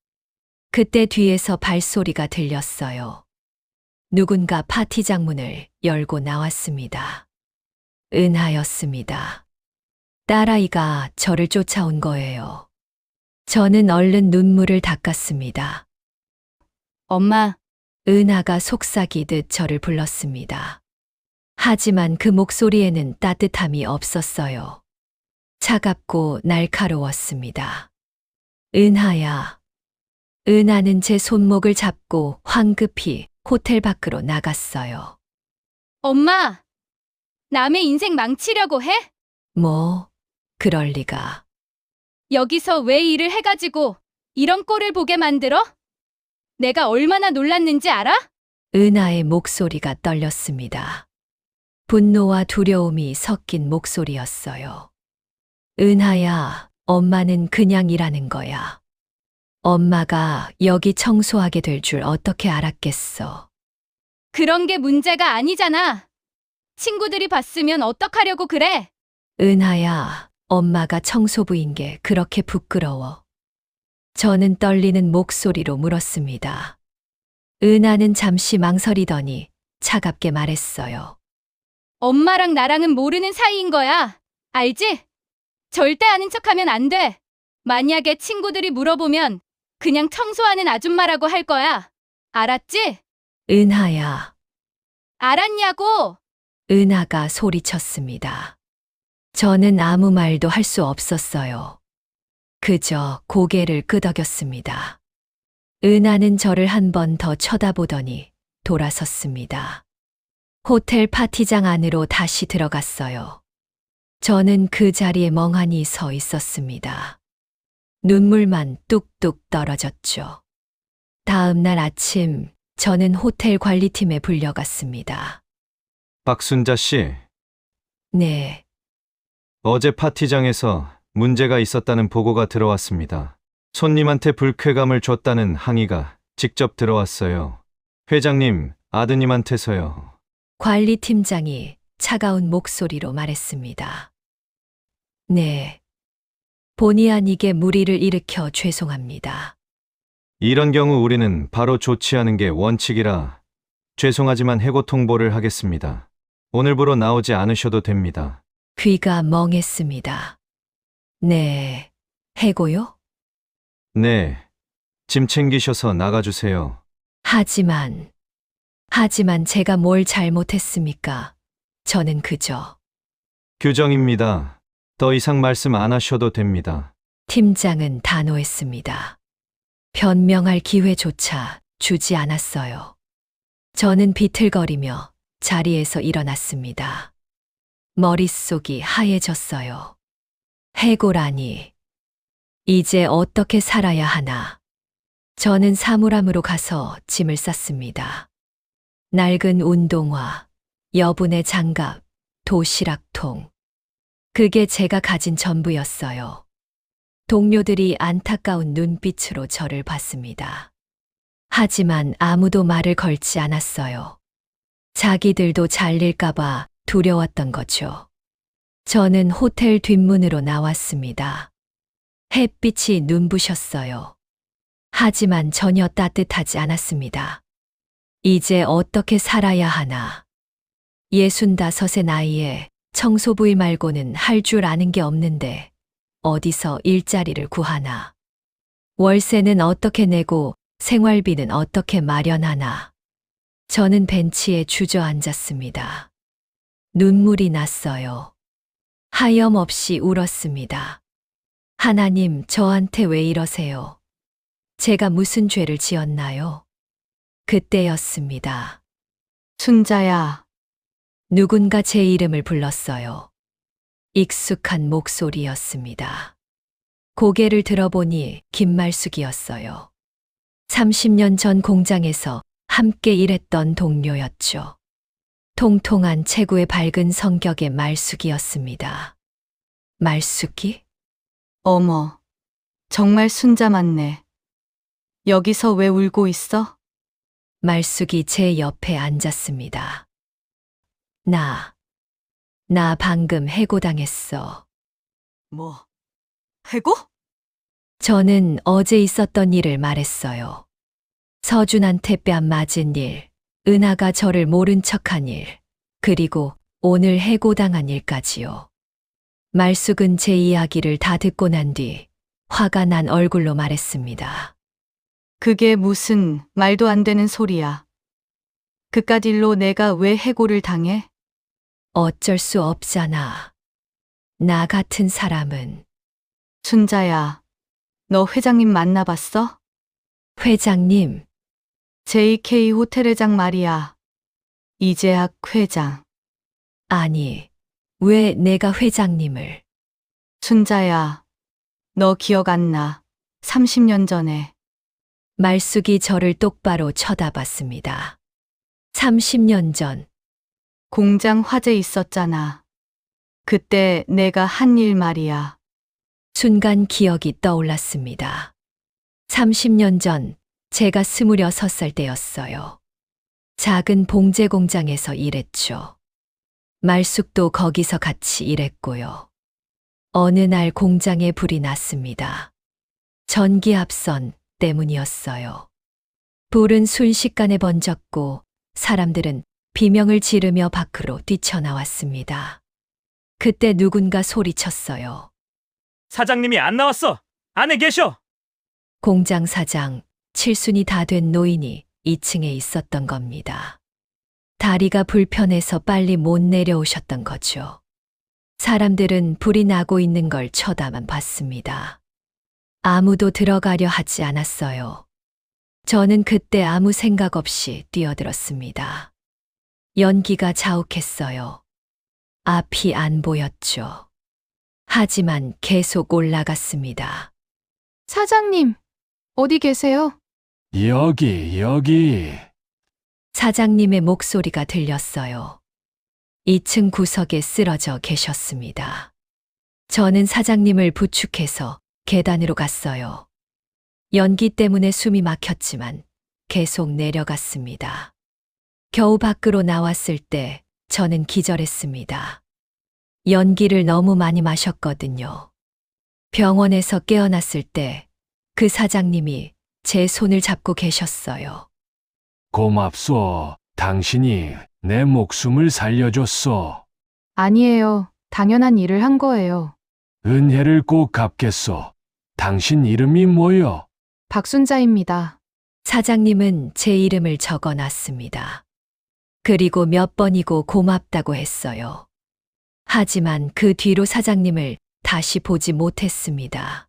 그때 뒤에서 발소리가 들렸어요. 누군가 파티장 문을 열고 나왔습니다. 은하였습니다. 딸아이가 저를 쫓아온 거예요. 저는 얼른 눈물을 닦았습니다. 엄마, 은하가 속삭이듯 저를 불렀습니다. 하지만 그 목소리에는 따뜻함이 없었어요. 차갑고 날카로웠습니다. 은하야. 은하는 제 손목을 잡고 황급히 호텔 밖으로 나갔어요. 엄마! 남의 인생 망치려고 해? 뭐, 그럴 리가. 여기서 왜 일을 해가지고 이런 꼴을 보게 만들어? 내가 얼마나 놀랐는지 알아? 은하의 목소리가 떨렸습니다. 분노와 두려움이 섞인 목소리였어요. 은하야, 엄마는 그냥 일하는 거야. 엄마가 여기 청소하게 될 줄 어떻게 알았겠어. 그런 게 문제가 아니잖아. 친구들이 봤으면 어떡하려고 그래? 은하야, 엄마가 청소부인 게 그렇게 부끄러워. 저는 떨리는 목소리로 물었습니다. 은하는 잠시 망설이더니 차갑게 말했어요. 엄마랑 나랑은 모르는 사이인 거야. 알지? 절대 아는 척하면 안 돼. 만약에 친구들이 물어보면 그냥 청소하는 아줌마라고 할 거야. 알았지? 은하야. 알았냐고? 은하가 소리쳤습니다. 저는 아무 말도 할 수 없었어요. 그저 고개를 끄덕였습니다. 은하는 저를 한 번 더 쳐다보더니 돌아섰습니다. 호텔 파티장 안으로 다시 들어갔어요. 저는 그 자리에 멍하니 서 있었습니다. 눈물만 뚝뚝 떨어졌죠. 다음 날 아침, 저는 호텔 관리팀에 불려갔습니다. 박순자 씨, 네, 어제 파티장에서 문제가 있었다는 보고가 들어왔습니다. 손님한테 불쾌감을 줬다는 항의가 직접 들어왔어요. 회장님, 아드님한테서요. 관리팀장이 차가운 목소리로 말했습니다. 네, 본의 아니게 무리를 일으켜 죄송합니다. 이런 경우 우리는 바로 조치하는 게 원칙이라 죄송하지만 해고 통보를 하겠습니다. 오늘부로 나오지 않으셔도 됩니다. 귀가 멍했습니다. 네, 해고요? 네, 짐 챙기셔서 나가주세요. 하지만 제가 뭘 잘못했습니까? 저는 그저 규정입니다. 더 이상 말씀 안 하셔도 됩니다. 팀장은 단호했습니다. 변명할 기회조차 주지 않았어요. 저는 비틀거리며 자리에서 일어났습니다. 머릿속이 하얘졌어요. 해고라니. 이제 어떻게 살아야 하나. 저는 사물함으로 가서 짐을 쌌습니다. 낡은 운동화, 여분의 장갑, 도시락통. 그게 제가 가진 전부였어요. 동료들이 안타까운 눈빛으로 저를 봤습니다. 하지만 아무도 말을 걸지 않았어요. 자기들도 잘릴까봐 두려웠던 거죠. 저는 호텔 뒷문으로 나왔습니다. 햇빛이 눈부셨어요. 하지만 전혀 따뜻하지 않았습니다. 이제 어떻게 살아야 하나. 65의 나이에 청소부일 말고는 할 줄 아는 게 없는데 어디서 일자리를 구하나. 월세는 어떻게 내고 생활비는 어떻게 마련하나. 저는 벤치에 주저앉았습니다. 눈물이 났어요. 하염없이 울었습니다. 하나님, 저한테 왜 이러세요? 제가 무슨 죄를 지었나요? 그때였습니다. 순자야. 누군가 제 이름을 불렀어요. 익숙한 목소리였습니다. 고개를 들어보니 김말숙이었어요. 30년 전 공장에서 함께 일했던 동료였죠. 통통한 체구의 밝은 성격의 말숙이었습니다. 말숙이? 어머, 정말 순자 맞네. 여기서 왜 울고 있어? 말숙이 제 옆에 앉았습니다. 나 방금 해고당했어. 뭐, 해고? 저는 어제 있었던 일을 말했어요. 서준한테 뺨 맞은 일, 은하가 저를 모른 척한 일, 그리고 오늘 해고당한 일까지요. 말숙은 제 이야기를 다 듣고 난 뒤 화가 난 얼굴로 말했습니다. 그게 무슨 말도 안 되는 소리야. 그깟 일로 내가 왜 해고를 당해? 어쩔 수 없잖아. 나 같은 사람은. 순자야, 너 회장님 만나봤어? 회장님, JK 호텔 회장 말이야. 이재학 회장. 아니, 왜 내가 회장님을? 순자야, 너 기억 안 나. 30년 전에. 말숙이 저를 똑바로 쳐다봤습니다. 30년 전, 공장 화재 있었잖아. 그때 내가 한 일 말이야. 순간 기억이 떠올랐습니다. 30년 전, 제가 26살 때였어요. 작은 봉제 공장에서 일했죠. 말숙도 거기서 같이 일했고요. 어느 날 공장에 불이 났습니다. 전기압선 때문이었어요. 불은 순식간에 번졌고 사람들은 비명을 지르며 밖으로 뛰쳐나왔습니다. 그때 누군가 소리쳤어요. 사장님이 안 나왔어. 안에 계셔. 공장 사장, 칠순이 다 된 노인이 2층에 있었던 겁니다. 다리가 불편해서 빨리 못 내려오셨던 거죠. 사람들은 불이 나고 있는 걸 쳐다만 봤습니다. 아무도 들어가려 하지 않았어요. 저는 그때 아무 생각 없이 뛰어들었습니다. 연기가 자욱했어요. 앞이 안 보였죠. 하지만 계속 올라갔습니다. 사장님, 어디 계세요? 여기. 사장님의 목소리가 들렸어요. 2층 구석에 쓰러져 계셨습니다. 저는 사장님을 부축해서 계단으로 갔어요. 연기 때문에 숨이 막혔지만 계속 내려갔습니다. 겨우 밖으로 나왔을 때 저는 기절했습니다. 연기를 너무 많이 마셨거든요. 병원에서 깨어났을 때 그 사장님이 제 손을 잡고 계셨어요. 고맙소. 당신이 내 목숨을 살려줬소. 아니에요. 당연한 일을 한 거예요. 은혜를 꼭 갚겠소. 당신 이름이 뭐요? 박순자입니다. 사장님은 제 이름을 적어 놨습니다. 그리고 몇 번이고 고맙다고 했어요. 하지만 그 뒤로 사장님을 다시 보지 못했습니다.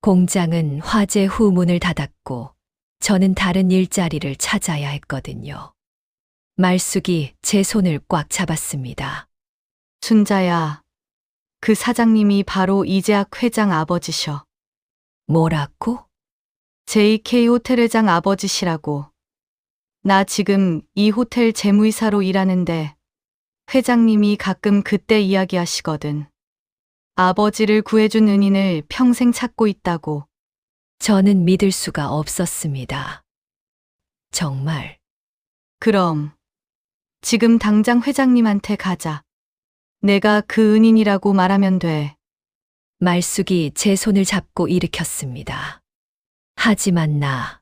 공장은 화재 후 문을 닫았고 저는 다른 일자리를 찾아야 했거든요. 말숙이 제 손을 꽉 잡았습니다. 순자야, 그 사장님이 바로 이재학 회장 아버지셔. 뭐라고? JK 호텔 회장 아버지시라고. 나 지금 이 호텔 재무이사로 일하는데 회장님이 가끔 그때 이야기하시거든. 아버지를 구해준 은인을 평생 찾고 있다고. 저는 믿을 수가 없었습니다. 정말. 그럼 지금 당장 회장님한테 가자. 내가 그 은인이라고 말하면 돼. 말숙이 제 손을 잡고 일으켰습니다. 하지만 나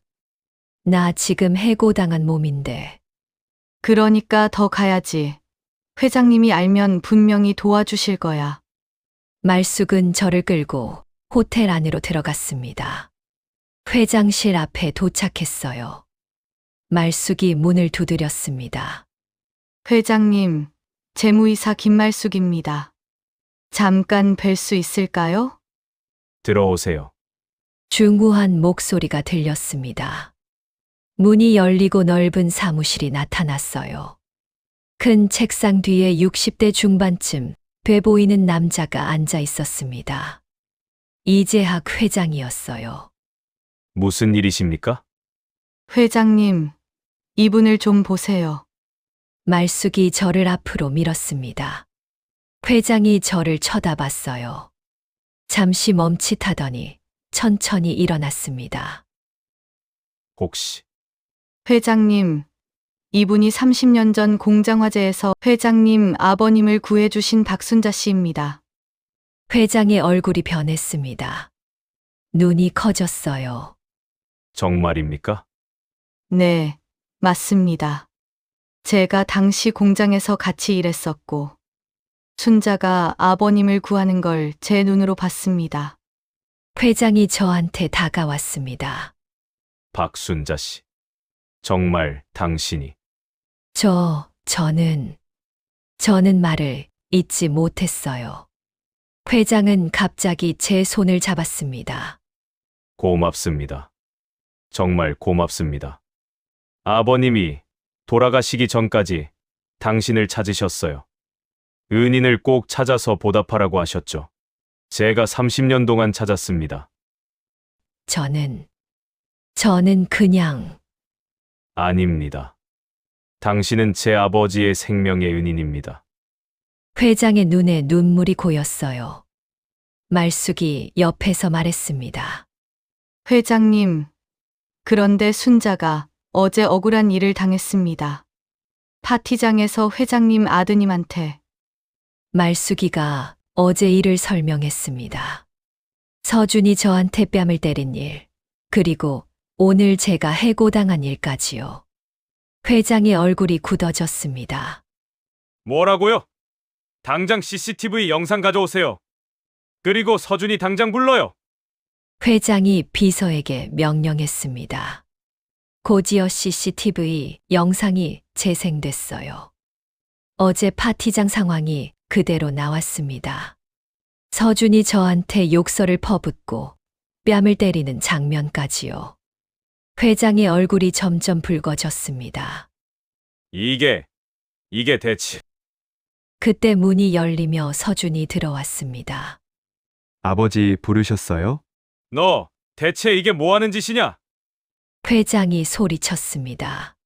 지금 해고당한 몸인데. 그러니까 더 가야지. 회장님이 알면 분명히 도와주실 거야. 말숙은 저를 끌고 호텔 안으로 들어갔습니다. 회장실 앞에 도착했어요. 말숙이 문을 두드렸습니다. 회장님, 재무이사 김말숙입니다. 잠깐 뵐 수 있을까요? 들어오세요. 중후한 목소리가 들렸습니다. 문이 열리고 넓은 사무실이 나타났어요. 큰 책상 뒤에 60대 중반쯤 돼 보이는 남자가 앉아 있었습니다. 이재학 회장이었어요. 무슨 일이십니까? 회장님, 이분을 좀 보세요. 말숙이 저를 앞으로 밀었습니다. 회장이 저를 쳐다봤어요. 잠시 멈칫하더니 천천히 일어났습니다. 혹시 회장님, 이분이 30년 전 공장 화재에서 회장님 아버님을 구해주신 박순자 씨입니다. 회장의 얼굴이 변했습니다. 눈이 커졌어요. 정말입니까? 네, 맞습니다. 제가 당시 공장에서 같이 일했었고, 순자가 아버님을 구하는 걸 제 눈으로 봤습니다. 회장이 저한테 다가왔습니다. 박순자 씨. 정말 당신이 저는 말을 잇지 못했어요. 회장은 갑자기 제 손을 잡았습니다. 고맙습니다. 정말 고맙습니다. 아버님이 돌아가시기 전까지 당신을 찾으셨어요. 은인을 꼭 찾아서 보답하라고 하셨죠. 제가 30년 동안 찾았습니다. 저는 그냥 아닙니다. 당신은 제 아버지의 생명의 은인입니다. 회장의 눈에 눈물이 고였어요. 말숙이 옆에서 말했습니다. 회장님, 그런데 순자가 어제 억울한 일을 당했습니다. 파티장에서 회장님 아드님한테. 말숙이가 어제 일을 설명했습니다. 서준이 저한테 뺨을 때린 일, 그리고 오늘 제가 해고당한 일까지요. 회장의 얼굴이 굳어졌습니다. 뭐라고요? 당장 CCTV 영상 가져오세요. 그리고 서준이 당장 불러요. 회장이 비서에게 명령했습니다. 곧이어 CCTV 영상이 재생됐어요. 어제 파티장 상황이 그대로 나왔습니다. 서준이 저한테 욕설을 퍼붓고 뺨을 때리는 장면까지요. 회장의 얼굴이 점점 붉어졌습니다. 이게 대체. 그때 문이 열리며 서준이 들어왔습니다. 아버지 부르셨어요? 너 대체 이게 뭐 하는 짓이냐? 회장이 소리쳤습니다.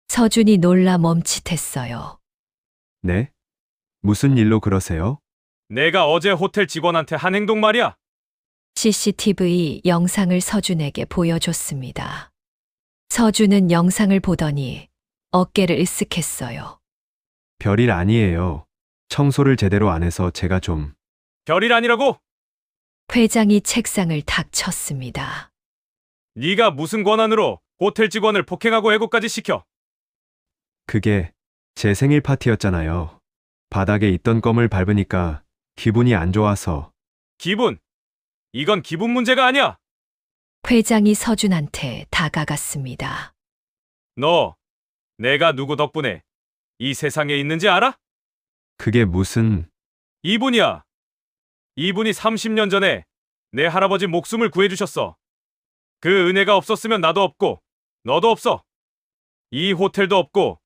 서준이 놀라 멈칫했어요. 네? 무슨 일로 그러세요? 내가 어제 호텔 직원한테 한 행동 말이야. CCTV 영상을 서준에게 보여줬습니다. 서준은 영상을 보더니 어깨를 으쓱했어요. 별일 아니에요. 청소를 제대로 안 해서 제가 좀. 별일 아니라고? 회장이 책상을 탁 쳤습니다. 네가 무슨 권한으로 호텔 직원을 폭행하고 해고까지 시켜? 그게 제 생일 파티였잖아요. 바닥에 있던 껌을 밟으니까 기분이 안 좋아서. 기분? 이건 기분 문제가 아니야. 회장이 서준한테 다가갔습니다. 너, 내가 누구 덕분에 이 세상에 있는지 알아? 그게 무슨. 이분이야. 이분이 30년 전에 내 할아버지 목숨을 구해주셨어. 그 은혜가 없었으면 나도 없고 너도 없어. 이 호텔도 없고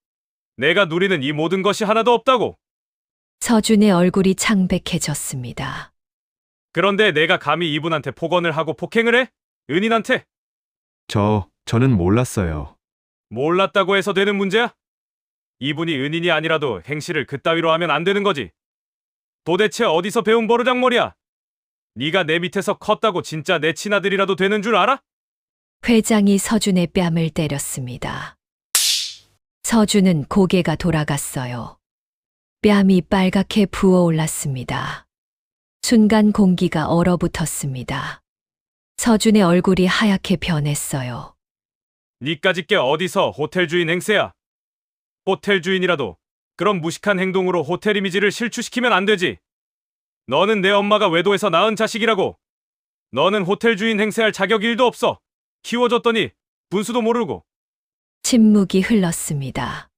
내가 누리는 이 모든 것이 하나도 없다고. 서준의 얼굴이 창백해졌습니다. 그런데 내가 감히 이분한테 폭언을 하고 폭행을 해? 은인한테? 저는 몰랐어요. 몰랐다고 해서 되는 문제야? 이분이 은인이 아니라도 행실을 그따위로 하면 안 되는 거지. 도대체 어디서 배운 버르장머리야? 네가 내 밑에서 컸다고 진짜 내 친아들이라도 되는 줄 알아? 회장이 서준의 뺨을 때렸습니다. 서준은 고개가 돌아갔어요. 뺨이 빨갛게 부어올랐습니다. 순간 공기가 얼어붙었습니다. 서준의 얼굴이 하얗게 변했어요. 니까짓 게 어디서 호텔 주인 행세야? 호텔 주인이라도 그런 무식한 행동으로 호텔 이미지를 실추시키면 안 되지. 너는 내 엄마가 외도해서 낳은 자식이라고. 너는 호텔 주인 행세할 자격 1도 없어. 키워줬더니 분수도 모르고. 침묵이 흘렀습니다.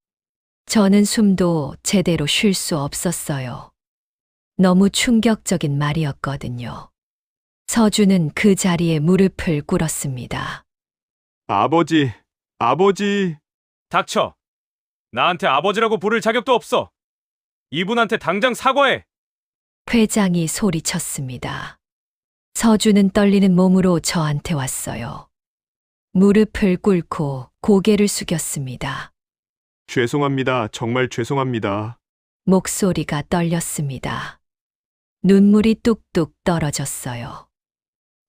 저는 숨도 제대로 쉴 수 없었어요. 너무 충격적인 말이었거든요. 서준은 그 자리에 무릎을 꿇었습니다. 아버지. 닥쳐. 나한테 아버지라고 부를 자격도 없어. 이분한테 당장 사과해. 회장이 소리쳤습니다. 서준은 떨리는 몸으로 저한테 왔어요. 무릎을 꿇고 고개를 숙였습니다. 죄송합니다. 정말 죄송합니다. 목소리가 떨렸습니다. 눈물이 뚝뚝 떨어졌어요.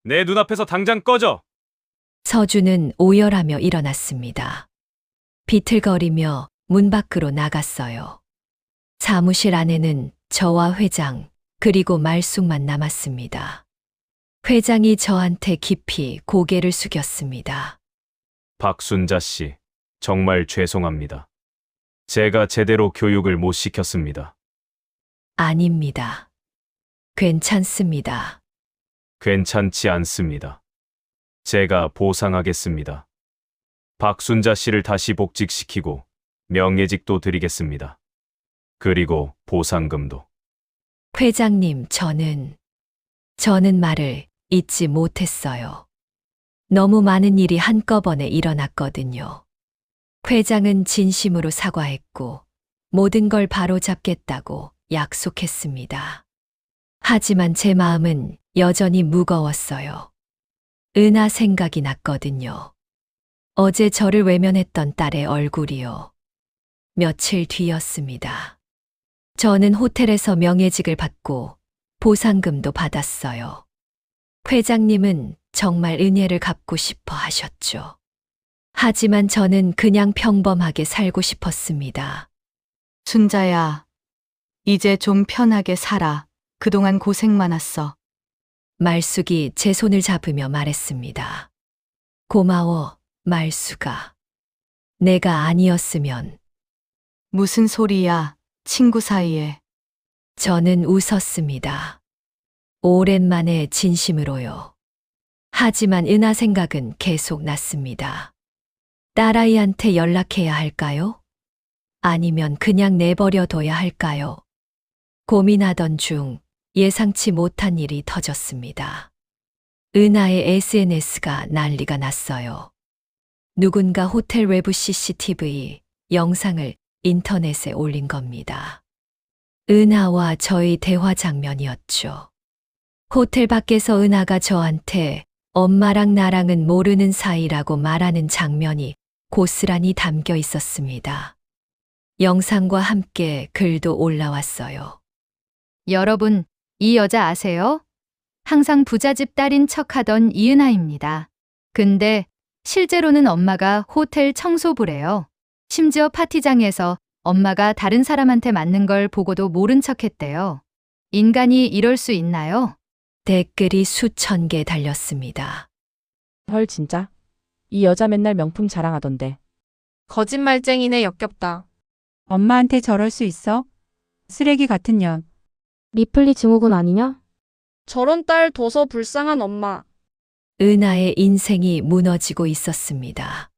내 눈앞에서 당장 꺼져. 서준은 오열하며 일어났습니다. 비틀거리며 문 밖으로 나갔어요. 사무실 안에는 저와 회장, 그리고 말숙만 남았습니다. 회장이 저한테 깊이 고개를 숙였습니다. 박순자 씨, 정말 죄송합니다. 제가 제대로 교육을 못 시켰습니다. 아닙니다. 괜찮습니다. 괜찮지 않습니다. 제가 보상하겠습니다. 박순자 씨를 다시 복직시키고 명예직도 드리겠습니다. 그리고 보상금도. 회장님, 저는 말을 잇지 못했어요. 너무 많은 일이 한꺼번에 일어났거든요. 회장은 진심으로 사과했고 모든 걸 바로잡겠다고 약속했습니다. 하지만 제 마음은 여전히 무거웠어요. 은하 생각이 났거든요. 어제 저를 외면했던 딸의 얼굴이요. 며칠 뒤였습니다. 저는 호텔에서 명예직을 받고 보상금도 받았어요. 회장님은 정말 은혜를 갚고 싶어 하셨죠. 하지만 저는 그냥 평범하게 살고 싶었습니다. 순자야, 이제 좀 편하게 살아. 그동안 고생 많았어. 말숙이 제 손을 잡으며 말했습니다. 고마워, 말숙아. 내가 아니었으면. 무슨 소리야, 친구 사이에. 저는 웃었습니다. 오랜만에 진심으로요. 하지만 은하 생각은 계속 났습니다. 딸아이한테 연락해야 할까요? 아니면 그냥 내버려둬야 할까요? 고민하던 중 예상치 못한 일이 터졌습니다. 은하의 SNS가 난리가 났어요. 누군가 호텔 외부 CCTV 영상을 인터넷에 올린 겁니다. 은하와 저의 대화 장면이었죠. 호텔 밖에서 은하가 저한테 엄마랑 나랑은 모르는 사이라고 말하는 장면이 고스란히 담겨 있었습니다. 영상과 함께 글도 올라왔어요. 여러분, 이 여자 아세요? 항상 부잣집 딸인 척하던 이은하입니다. 근데 실제로는 엄마가 호텔 청소부래요. 심지어 파티장에서 엄마가 다른 사람한테 맞는 걸 보고도 모른 척했대요. 인간이 이럴 수 있나요? 댓글이 수천 개 달렸습니다. 헐 진짜? 이 여자 맨날 명품 자랑하던데. 거짓말쟁이네 역겹다. 엄마한테 저럴 수 있어? 쓰레기 같은 년. 리플리 증후군 아니냐? 저런 딸 둬서 불쌍한 엄마. 은하의 인생이 무너지고 있었습니다.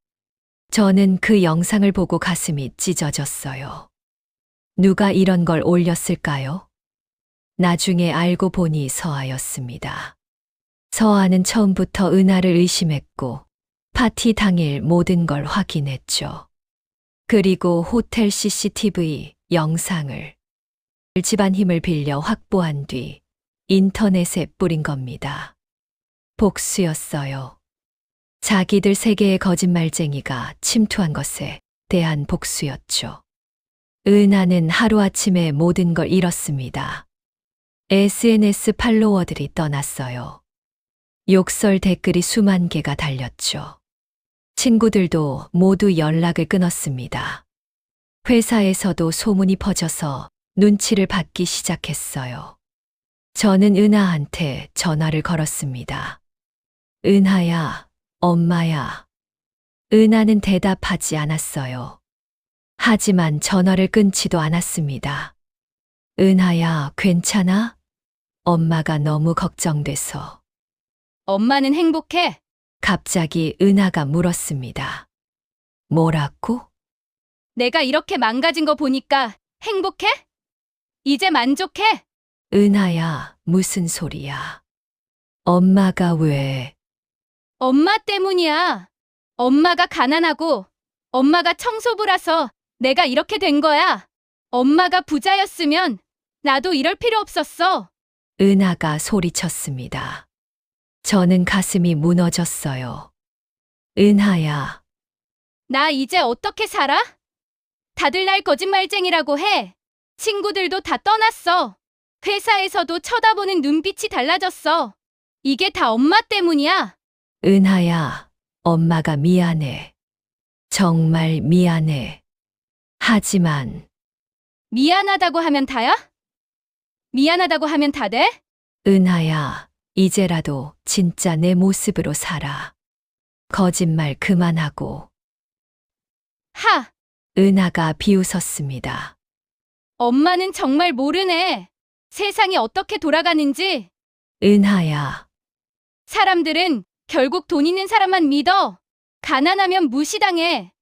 저는 그 영상을 보고 가슴이 찢어졌어요. 누가 이런 걸 올렸을까요? 나중에 알고 보니 서아였습니다. 서아는 처음부터 은하를 의심했고 파티 당일 모든 걸 확인했죠. 그리고 호텔 CCTV 영상을 집안 힘을 빌려 확보한 뒤 인터넷에 뿌린 겁니다. 복수였어요. 자기들 세계의 거짓말쟁이가 침투한 것에 대한 복수였죠. 은하는 하루아침에 모든 걸 잃었습니다. SNS 팔로워들이 떠났어요. 욕설 댓글이 수만 개가 달렸죠. 친구들도 모두 연락을 끊었습니다. 회사에서도 소문이 퍼져서 눈치를 받기 시작했어요. 저는 은하한테 전화를 걸었습니다. 은하야, 엄마야. 은하는 대답하지 않았어요. 하지만 전화를 끊지도 않았습니다. 은하야, 괜찮아? 엄마가 너무 걱정돼서. 엄마는 행복해? 갑자기 은하가 물었습니다. 뭐라고? 내가 이렇게 망가진 거 보니까 행복해? 이제 만족해? 은하야, 무슨 소리야? 엄마가 왜? 엄마 때문이야. 엄마가 가난하고 엄마가 청소부라서 내가 이렇게 된 거야. 엄마가 부자였으면 나도 이럴 필요 없었어. 은하가 소리쳤습니다. 저는 가슴이 무너졌어요. 은하야. 나 이제 어떻게 살아? 다들 날 거짓말쟁이라고 해. 친구들도 다 떠났어. 회사에서도 쳐다보는 눈빛이 달라졌어. 이게 다 엄마 때문이야. 은하야, 엄마가 미안해. 정말 미안해. 하지만 미안하다고 하면 다야? 미안하다고 하면 다 돼? 은하야, 이제라도 진짜 내 모습으로 살아. 거짓말 그만하고. 하! 은하가 비웃었습니다. 엄마는 정말 모르네. 세상이 어떻게 돌아가는지. 은하야, 사람들은 결국 돈 있는 사람만 믿어. 가난하면 무시당해.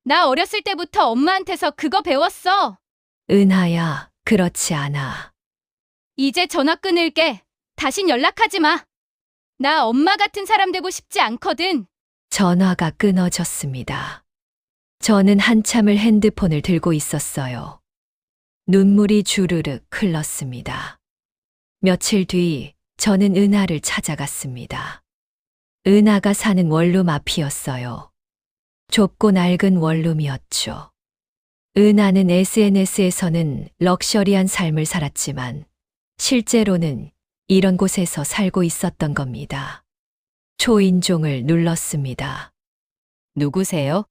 나 어렸을 때부터 엄마한테서 그거 배웠어. 은하야, 그렇지 않아. 이제 전화 끊을게. 다신 연락하지 마. 나 엄마 같은 사람 되고 싶지 않거든. 전화가 끊어졌습니다. 저는 한참을 핸드폰을 들고 있었어요. 눈물이 주르륵 흘렀습니다. 며칠 뒤 저는 은하를 찾아갔습니다. 은하가 사는 원룸 앞이었어요. 좁고 낡은 원룸이었죠. 은하는 SNS에서는 럭셔리한 삶을 살았지만 실제로는 이런 곳에서 살고 있었던 겁니다. 초인종을 눌렀습니다. 누구세요?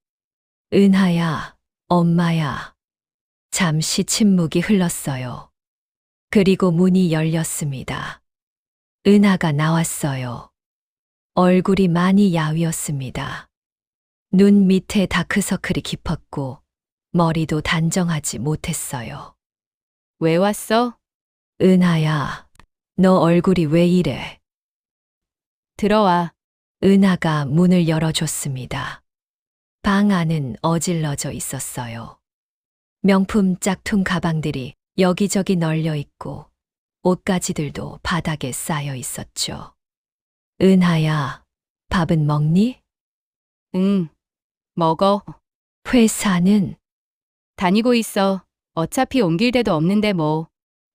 은하야, 엄마야. 잠시 침묵이 흘렀어요. 그리고 문이 열렸습니다. 은하가 나왔어요. 얼굴이 많이 야위었습니다. 눈 밑에 다크서클이 깊었고 머리도 단정하지 못했어요. 왜 왔어? 은하야, 너 얼굴이 왜 이래? 들어와. 은하가 문을 열어줬습니다. 방 안은 어질러져 있었어요. 명품 짝퉁 가방들이 여기저기 널려 있고 옷가지들도 바닥에 쌓여 있었죠. 은하야, 밥은 먹니? 응. 먹어. 회사는? 다니고 있어. 어차피 옮길 데도 없는데 뭐.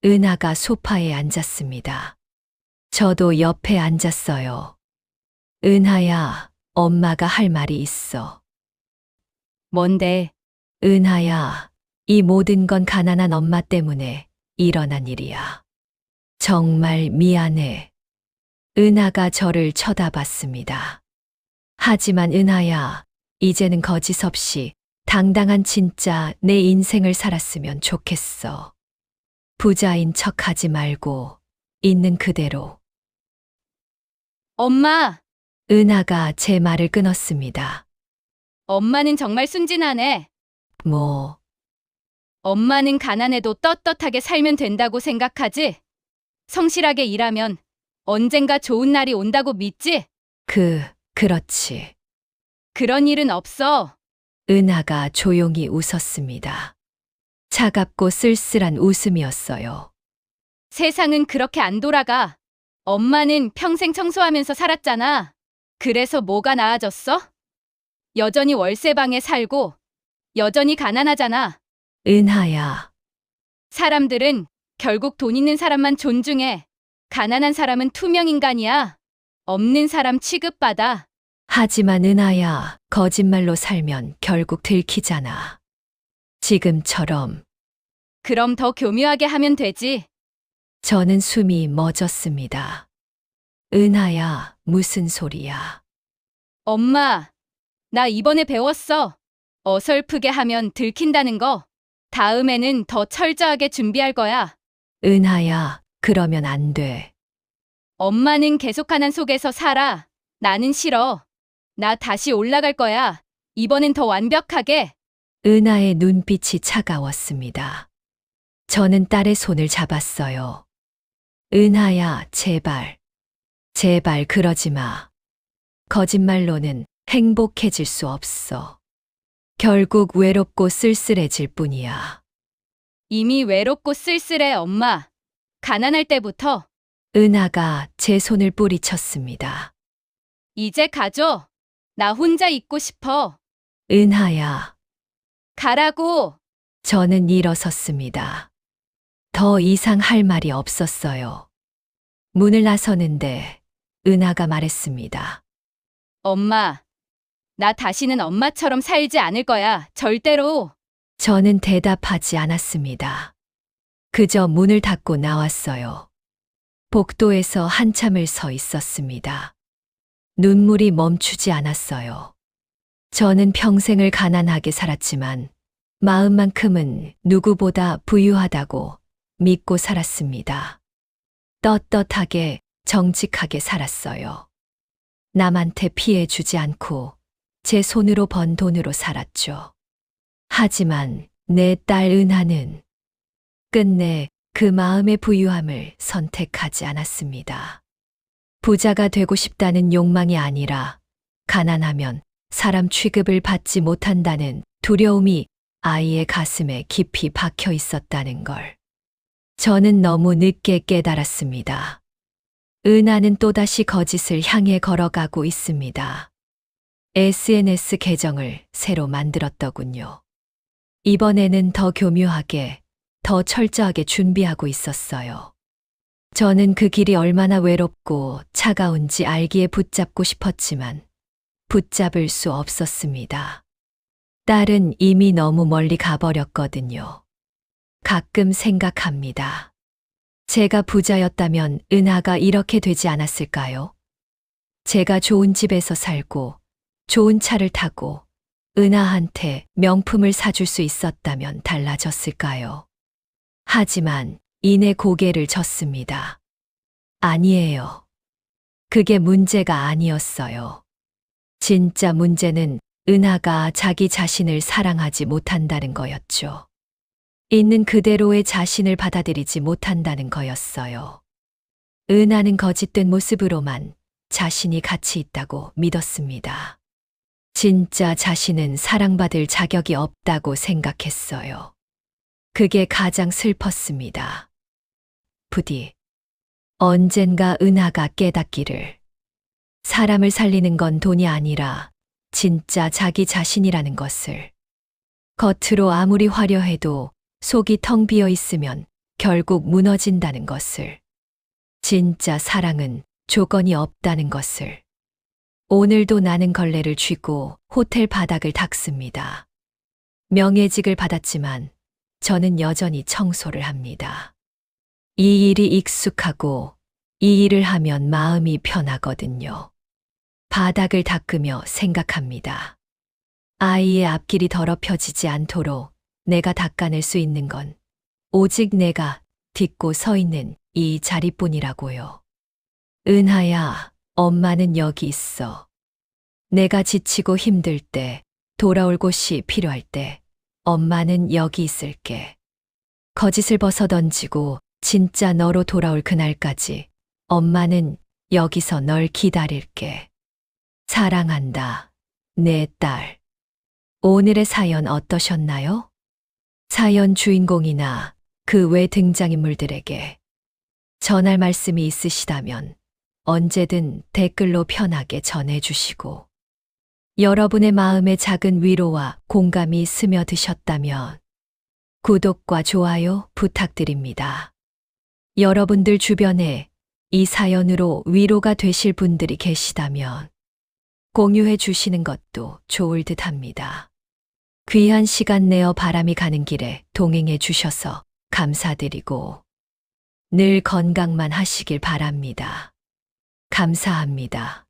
은하가 소파에 앉았습니다. 저도 옆에 앉았어요. 은하야, 엄마가 할 말이 있어. 뭔데? 은하야, 이 모든 건 가난한 엄마 때문에 일어난 일이야. 정말 미안해. 은하가 저를 쳐다봤습니다. 하지만 은하야, 이제는 거짓 없이 당당한 진짜 내 인생을 살았으면 좋겠어. 부자인 척 하지 말고 있는 그대로. 엄마, 은하가 제 말을 끊었습니다. 엄마는 정말 순진하네. 뭐, 엄마는 가난해도 떳떳하게 살면 된다고 생각하지? 성실하게 일하면 언젠가 좋은 날이 온다고 믿지? 그렇지. 그런 일은 없어. 은하가 조용히 웃었습니다. 차갑고 쓸쓸한 웃음이었어요. 세상은 그렇게 안 돌아가. 엄마는 평생 청소하면서 살았잖아. 그래서 뭐가 나아졌어? 여전히 월세방에 살고 여전히 가난하잖아. 은하야, 사람들은 결국 돈 있는 사람만 존중해. 가난한 사람은 투명인간이야. 없는 사람 취급받아. 하지만 은하야, 거짓말로 살면 결국 들키잖아. 지금처럼. 그럼 더 교묘하게 하면 되지. 저는 숨이 멎었습니다. 은하야, 무슨 소리야? 엄마, 나 이번에 배웠어. 어설프게 하면 들킨다는 거. 다음에는 더 철저하게 준비할 거야. 은하야, 그러면 안 돼. 엄마는 계속 가난 속에서 살아. 나는 싫어. 나 다시 올라갈 거야. 이번엔 더 완벽하게. 은하의 눈빛이 차가웠습니다. 저는 딸의 손을 잡았어요. 은하야, 제발. 제발 그러지 마. 거짓말로는 행복해질 수 없어. 결국 외롭고 쓸쓸해질 뿐이야. 이미 외롭고 쓸쓸해, 엄마. 가난할 때부터. 은하가 제 손을 뿌리쳤습니다. 이제 가줘. 나 혼자 있고 싶어. 은하야. 가라고. 저는 일어섰습니다. 더 이상 할 말이 없었어요. 문을 나서는데 은하가 말했습니다. 엄마, 나 다시는 엄마처럼 살지 않을 거야. 절대로. 저는 대답하지 않았습니다. 그저 문을 닫고 나왔어요. 복도에서 한참을 서 있었습니다. 눈물이 멈추지 않았어요. 저는 평생을 가난하게 살았지만 마음만큼은 누구보다 부유하다고 믿고 살았습니다. 떳떳하게 정직하게 살았어요. 남한테 피해 주지 않고 제 손으로 번 돈으로 살았죠. 하지만 내 딸 은하는 끝내 그 마음의 부유함을 선택하지 않았습니다. 부자가 되고 싶다는 욕망이 아니라 가난하면 사람 취급을 받지 못한다는 두려움이 아이의 가슴에 깊이 박혀 있었다는 걸 저는 너무 늦게 깨달았습니다. 은하는 또다시 거짓을 향해 걸어가고 있습니다. SNS 계정을 새로 만들었더군요. 이번에는 더 교묘하게, 더 철저하게 준비하고 있었어요. 저는 그 길이 얼마나 외롭고 차가운지 알기에 붙잡고 싶었지만 붙잡을 수 없었습니다. 딸은 이미 너무 멀리 가버렸거든요. 가끔 생각합니다. 제가 부자였다면 은하가 이렇게 되지 않았을까요? 제가 좋은 집에서 살고 좋은 차를 타고 은하한테 명품을 사줄 수 있었다면 달라졌을까요? 하지만 이내 고개를 젓습니다. 아니에요. 그게 문제가 아니었어요. 진짜 문제는 은하가 자기 자신을 사랑하지 못한다는 거였죠. 있는 그대로의 자신을 받아들이지 못한다는 거였어요. 은하는 거짓된 모습으로만 자신이 가치 있다고 믿었습니다. 진짜 자신은 사랑받을 자격이 없다고 생각했어요. 그게 가장 슬펐습니다. 부디 언젠가 은하가 깨닫기를 사람을 살리는 건 돈이 아니라 진짜 자기 자신이라는 것을. 겉으로 아무리 화려해도 속이 텅 비어 있으면 결국 무너진다는 것을. 진짜 사랑은 조건이 없다는 것을. 오늘도 나는 걸레를 쥐고 호텔 바닥을 닦습니다. 명예직을 받았지만 저는 여전히 청소를 합니다. 이 일이 익숙하고 이 일을 하면 마음이 편하거든요. 바닥을 닦으며 생각합니다. 아이의 앞길이 더럽혀지지 않도록 내가 닦아낼 수 있는 건 오직 내가 딛고 서 있는 이 자리뿐이라고요. 은하야, 엄마는 여기 있어. 내가 지치고 힘들 때, 돌아올 곳이 필요할 때, 엄마는 여기 있을게. 거짓을 벗어던지고 진짜 너로 돌아올 그날까지 엄마는 여기서 널 기다릴게. 사랑한다, 내 딸. 오늘의 사연 어떠셨나요? 사연 주인공이나 그 외 등장인물들에게 전할 말씀이 있으시다면 언제든 댓글로 편하게 전해주시고 여러분의 마음에 작은 위로와 공감이 스며드셨다면 구독과 좋아요 부탁드립니다. 여러분들 주변에 이 사연으로 위로가 되실 분들이 계시다면 공유해 주시는 것도 좋을 듯 합니다. 귀한 시간 내어 바람이 가는 길에 동행해 주셔서 감사드리고 늘 건강만 하시길 바랍니다. 감사합니다.